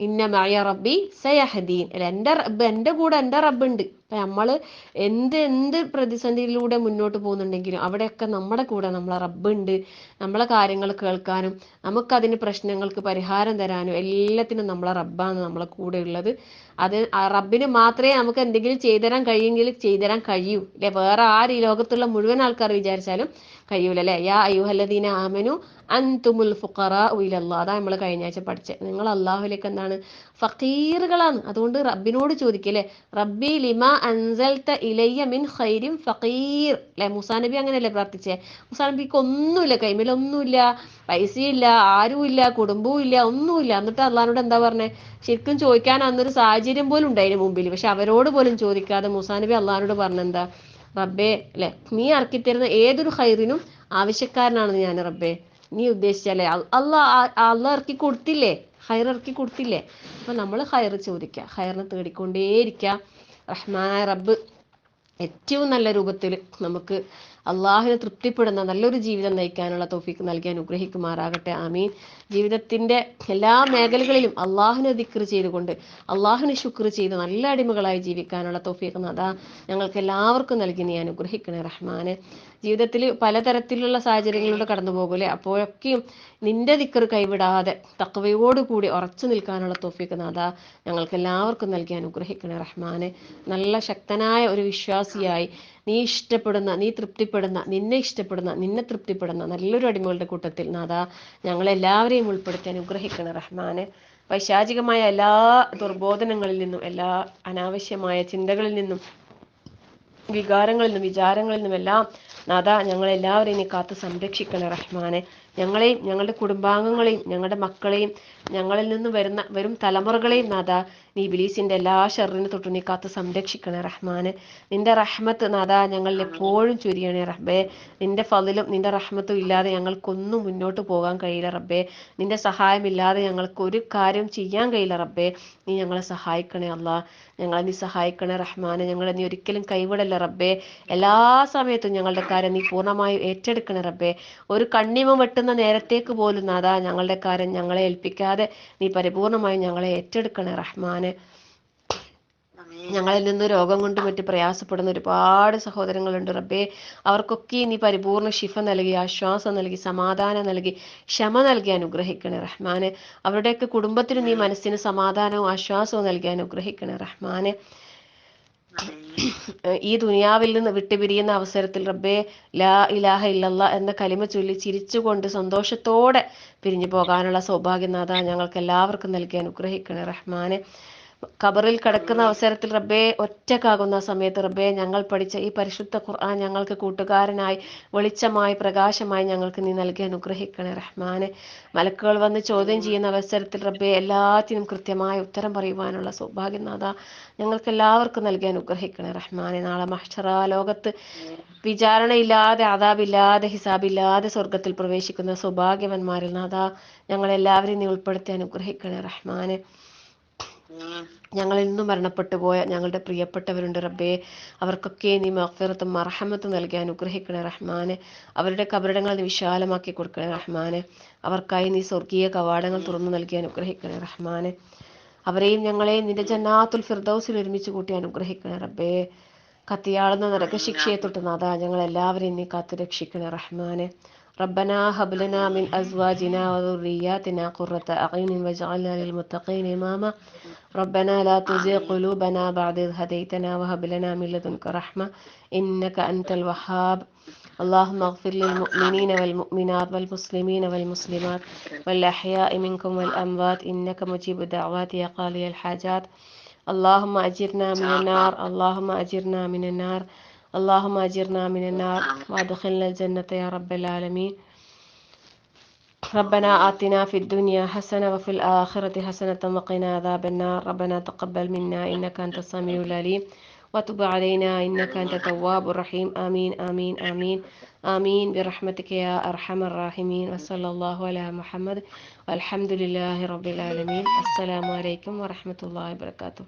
ഇന്ന മഅയ റബ്ബി സയഹദീൻ അല്ലെ, എൻ്റെ കൂടെ എൻ്റെ റബ്ബുണ്ട്. അപ്പം നമ്മൾ എന്ത് പ്രതിസന്ധിയിലൂടെ മുന്നോട്ട് പോകുന്നുണ്ടെങ്കിലും അവിടെയൊക്കെ നമ്മുടെ കൂടെ നമ്മളെ റബ്ബുണ്ട്. നമ്മളെ കാര്യങ്ങൾ കേൾക്കാനും നമുക്കതിന് പ്രശ്നങ്ങൾക്ക് പരിഹാരം തരാനും എല്ലാത്തിനും നമ്മളെ റബ്ബാണ് നമ്മളെ കൂടെ ഉള്ളത്. അത് റബ്ബിന് മാത്രമേ നമുക്ക് എന്തെങ്കിലും ചെയ്തുതരാൻ കഴിയുമെങ്കിൽ ചെയ്തുതരാൻ കഴിയൂ അല്ലെ. വേറെ ആര് ഈ ലോകത്തുള്ള മുഴുവൻ ആൾക്കാർ വിചാരിച്ചാലും കഴിയൂല അല്ലെ. യാ അയ്യുഹല്ലദീന ആമനു അൻതുമുൽ ഫുഖറാഉ ഇലല്ലാഹ്. അതാ നമ്മൾ കഴിഞ്ഞ ആഴ്ച പഠിച്ചത്. നിങ്ങൾ അള്ളാഹുലേക്ക് എന്താണ്? ഫഖീറുകളാണ്. അതുകൊണ്ട് റബ്ബിനോട് ചോദിക്കല്ലേ, റബ്ബി ലിമ അൻസൽത ഇലയ്യ മിൻ ഖൈരിൻ ഫഖീർ അല്ലെ. മൂസാ നബി അങ്ങനെയല്ലേ പ്രാർത്ഥിച്ചേ? മൂസാ നബിക്ക് ഒന്നുമില്ല, കൈമേലൊന്നുമില്ല, പൈസയില്ല, ആരുമില്ല, കുടുംബവും ഇല്ല, ഒന്നുമില്ല. എന്നിട്ട് അള്ളാഹിനോട് എന്താ പറഞ്ഞേ? ശരിക്കും ചോദിക്കാൻ അന്നൊരു സാഹചര്യം പോലും ഉണ്ടായിരുന്നു മുമ്പിൽ. പക്ഷെ അവരോട് പോലും ചോദിക്കാതെ മൂസാ നബി അള്ളാഹിനോട് പറഞ്ഞെന്താ? റബ്ബേ അല്ലെ, നീ ഇറക്കിത്തരുന്ന ഏതൊരു ഖൈറിനും ആവശ്യക്കാരനാണ് ഞാൻ റബ്ബേ. നീ ഉദ്ദേശിച്ചല്ലേ അള്ളാഹ് ഇറക്കി കൊടുത്തില്ലേ, ഹൈർ ഇറക്കി കൊടുത്തില്ലേ. അപ്പൊ നമ്മൾ ഹൈർ ചോദിക്കുക, ഹൈറിനെ തേടിക്കൊണ്ടേയിരിക്കുക. റഹ്മാനായ റബ്ബ് ഏറ്റവും നല്ല രൂപത്തിൽ നമുക്ക് അള്ളാഹുവിനെ തൃപ്തിപ്പെടുന്ന നല്ലൊരു ജീവിതം നയിക്കാനുള്ള തൗഫീക്ക് നൽകി അനുഗ്രഹിക്കുമാറാകട്ടെ. ആമീൻ. ജീവിതത്തിന്റെ എല്ലാ മേഖലകളിലും അള്ളാഹുവിനെ ദിക്ർ ചെയ്തുകൊണ്ട് അള്ളാഹുവിനെ ശുക്ർ ചെയ്ത് നല്ല അടിമകളായി ജീവിക്കാനുള്ള തൗഫീക്ക് അതാ ഞങ്ങൾക്ക് എല്ലാവർക്കും നൽകി നീ അനുഗ്രഹിക്കണേ റഹ്മാനെ. ജീവിതത്തിൽ പലതരത്തിലുള്ള സാഹചര്യങ്ങളിലൂടെ കടന്നു പോകൂലേ, അപ്പോഴൊക്കെയും നിന്റെ ദിക്ർ കൈവിടാതെ തഖ്വയോടുകൂടി ഉറച്ചു നിൽക്കാനുള്ള തൗഫീക്ക് നാഥാ ഞങ്ങൾക്ക് എല്ലാവർക്കും നൽകി അനുഗ്രഹിക്കണേ റഹ്മാനെ. നല്ല ശക്തനായ ഒരു വിശ്വാസിയായി നീ ഇഷ്ടപ്പെടുന്ന, നീ തൃപ്തിപ്പെടുന്ന, നിന്നെ ഇഷ്ടപ്പെടുന്ന, നിന്നെ തൃപ്തിപ്പെടുന്ന നല്ലൊരു അടിമകളുടെ കൂട്ടത്തിൽ നാഥാ ഞങ്ങളെല്ലാവരെയും ഉൾപ്പെടുത്തി അനുഗ്രഹിക്കണേ റഹ്മാനെ. പൈശാചികമായ എല്ലാ ദുർബോധനങ്ങളിൽ നിന്നും, എല്ലാ അനാവശ്യമായ ചിന്തകളിൽ നിന്നും, വികാരങ്ങളിൽ നിന്നും വിചാരങ്ങളിൽ നിന്നും എല്ലാം നാഥാ ഞങ്ങളെല്ലാവരെയും നീ കാത്ത് സംരക്ഷിക്കണേ റഹ്മാനെ. ഞങ്ങളെയും ഞങ്ങളുടെ കുടുംബാംഗങ്ങളെയും ഞങ്ങളുടെ മക്കളെയും ഞങ്ങളിൽ നിന്ന് വരും തലമുറകളെയും നാഥാ നീ ഇബ്ലീസിന്റെ എല്ലാ ഷർറിനെ തൊട്ട് നീ കാത്ത് സംരക്ഷിക്കണേ റഹ്മാനെ. നിന്റെ റഹ്മത്ത് നാഥാ ഞങ്ങളിൽ എപ്പോഴും ചൊരിയണേ റബ്ബേ. നിന്റെ ഫളിലും നിന്റെ റഹ്മത്തും ഇല്ലാതെ ഞങ്ങൾക്കൊന്നും മുന്നോട്ട് പോകാൻ കഴിയില്ല റബ്ബേ. നിന്റെ സഹായമില്ലാതെ ഞങ്ങൾക്ക് ഒരു കാര്യം ചെയ്യാൻ കഴിയില്ല റബ്ബേ. നീ ഞങ്ങളെ സഹായിക്കണേ അല്ലാ, ഞങ്ങളെ നീ സഹായിക്കണേ റഹ്മാനെ. ഞങ്ങളെ നീ ഒരിക്കലും കൈവിടല്ല റബ്ബേ. എല്ലാ സമയത്തും ഞങ്ങളുടെ കാര്യം നീ പൂർണ്ണമായും ഏറ്റെടുക്കണേ റബ്ബേ. ഒരു കണ്ണിമ വെട്ടുന്ന നേരത്തേക്ക് പോലും നാഥാ ഞങ്ങളുടെ കാര്യം ഞങ്ങളെ ഏൽപ്പിക്കാതെ നീ പരിപൂർണമായും ഞങ്ങളെ ഏറ്റെടുക്കണേ റഹ്മാനെ. ഞങ്ങളിൽ നിന്ന് രോഗം കൊണ്ട് മറ്റ് പ്രയാസപ്പെടുന്ന ഒരുപാട് സഹോദരങ്ങളുണ്ട് റബ്ബേ. അവർക്കൊക്കെ നീ പരിപൂർണ ശിഫ നൽകി, ആശ്വാസം നൽകി, സമാധാനം നൽകി, ക്ഷമ നൽകി അനുഗ്രഹിക്കണേ റഹ്മാനെ. അവരുടെയൊക്കെ കുടുംബത്തിന് നീ മനസ്സിന് സമാധാനവും ആശ്വാസവും നൽകി അനുഗ്രഹിക്കണേ റഹ്മാനെ. ഈ ദുനിയാവിൽ നിന്ന് വിട്ടുപിരിയുന്ന അവസരത്തിൽ റബ്ബേ ലാ ഇലാഹ ഇല്ലല്ലാ എന്ന കലിമ ചൊല്ലി ചിരിച്ചുകൊണ്ട് സന്തോഷത്തോടെ പിരിഞ്ഞു പോകാനുള്ള സൗഭാഗ്യനാഥ ഞങ്ങൾക്ക് എല്ലാവർക്കും നൽകി അനുഗ്രഹിക്കണേ റഹ്മാനെ. ഖബറിൽ കിടക്കുന്ന അവസരത്തിൽ റബ്ബേ ഒറ്റക്കാകുന്ന സമയത്ത് റബ്ബേ ഞങ്ങൾ പഠിച്ച ഈ പരിശുദ്ധ ഖുർആൻ ഞങ്ങൾക്ക് കൂട്ടുകാരനായി വെളിച്ചമായി പ്രകാശമായി ഞങ്ങൾക്ക് നീ നൽകി അനുഗ്രഹിക്കണേ റഹ്മാനെ. മലക്കുകൾ വന്ന് ചോദ്യം ചെയ്യുന്ന അവസരത്തിൽ റബ്ബേ എല്ലാത്തിനും കൃത്യമായ ഉത്തരം പറയുവാനുള്ള സൗഭാഗ്യനാഥ ഞങ്ങൾക്ക് എല്ലാവർക്കും നൽകി അനുഗ്രഹിക്കണേ റഹ്മാനെ. നാളെ മഹ്ശറ ലോകത്ത് വിചാരണയില്ലാതെ, അദാബില്ലാതെ, ഹിസാബില്ലാതെ സ്വർഗത്തിൽ പ്രവേശിക്കുന്ന സൗഭാഗ്യവന്മാരിൽ നാഥ ഞങ്ങളെല്ലാവരെയും നീ ഉൾപ്പെടുത്തി അനുഗ്രഹിക്കണേ റഹ്മാനെ. ഞങ്ങളിൽ നിന്നും മരണപ്പെട്ടു പോയ ഞങ്ങളുടെ പ്രിയപ്പെട്ടവരുണ്ട് റബ്ബേ. അവർക്കൊക്കെ നീ മഗ്ഫിറത്തും മർഹമത്തും നൽകി അനുഗ്രഹിക്കണേ റഹ്മാനെ. അവരുടെ കബറിടങ്ങൾ നീ വിശാലമാക്കി കൊടുക്കണേ റഹ്മാനെ. അവർക്കായി നീ സ്വർഗീയ കവാടങ്ങൾ തുറന്നു നൽകി അനുഗ്രഹിക്കണേ റഹ്മാനെ. അവരെയും ഞങ്ങളെയും നിന്റെ ജന്നാത്തുൽ ഫിർദൗസിൽ ഒരുമിച്ച് കൂട്ടി അനുഗ്രഹിക്കണേ റബ്ബേ. കത്തിയാളുന്ന നരകശിക്ഷയെ തൊട്ട് നാഥ ഞങ്ങളെല്ലാവരെയും നീ കാത്തു രക്ഷിക്കണേ റഹ്മാനെ. ربنا هب لنا من أزواجنا وذرياتنا قرة أعين واجعلنا للمتقين إماما ربنا لا تزغ قلوبنا بعد إذ هديتنا وهب لنا من لدنك رحمة إنك أنت الوهاب اللهم اغفر للمؤمنين والمؤمنات والمسلمين والمسلمات والأحياء منكم والأموات إنك مجيب الدعوات يا قاضي الحاجات اللهم أجرنا من النار اللهم أجرنا من النار اللهم أجرنا من النار وادخلنا الجنة يا رب العالمين ربنا آتنا في الدنيا حسنة وفي الآخرة حسنة وقنا عذاب النار ربنا تقبل منا إنك أنت السميع العليم وتب علينا إنك أنت التواب الرحيم آمين آمين آمين آمين برحمتك يا أرحم الراحمين وصلى الله على محمد والحمد لله رب العالمين السلام عليكم ورحمة الله وبركاته.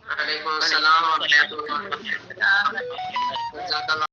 وعليكم السلام ورحمة الله وبركاته.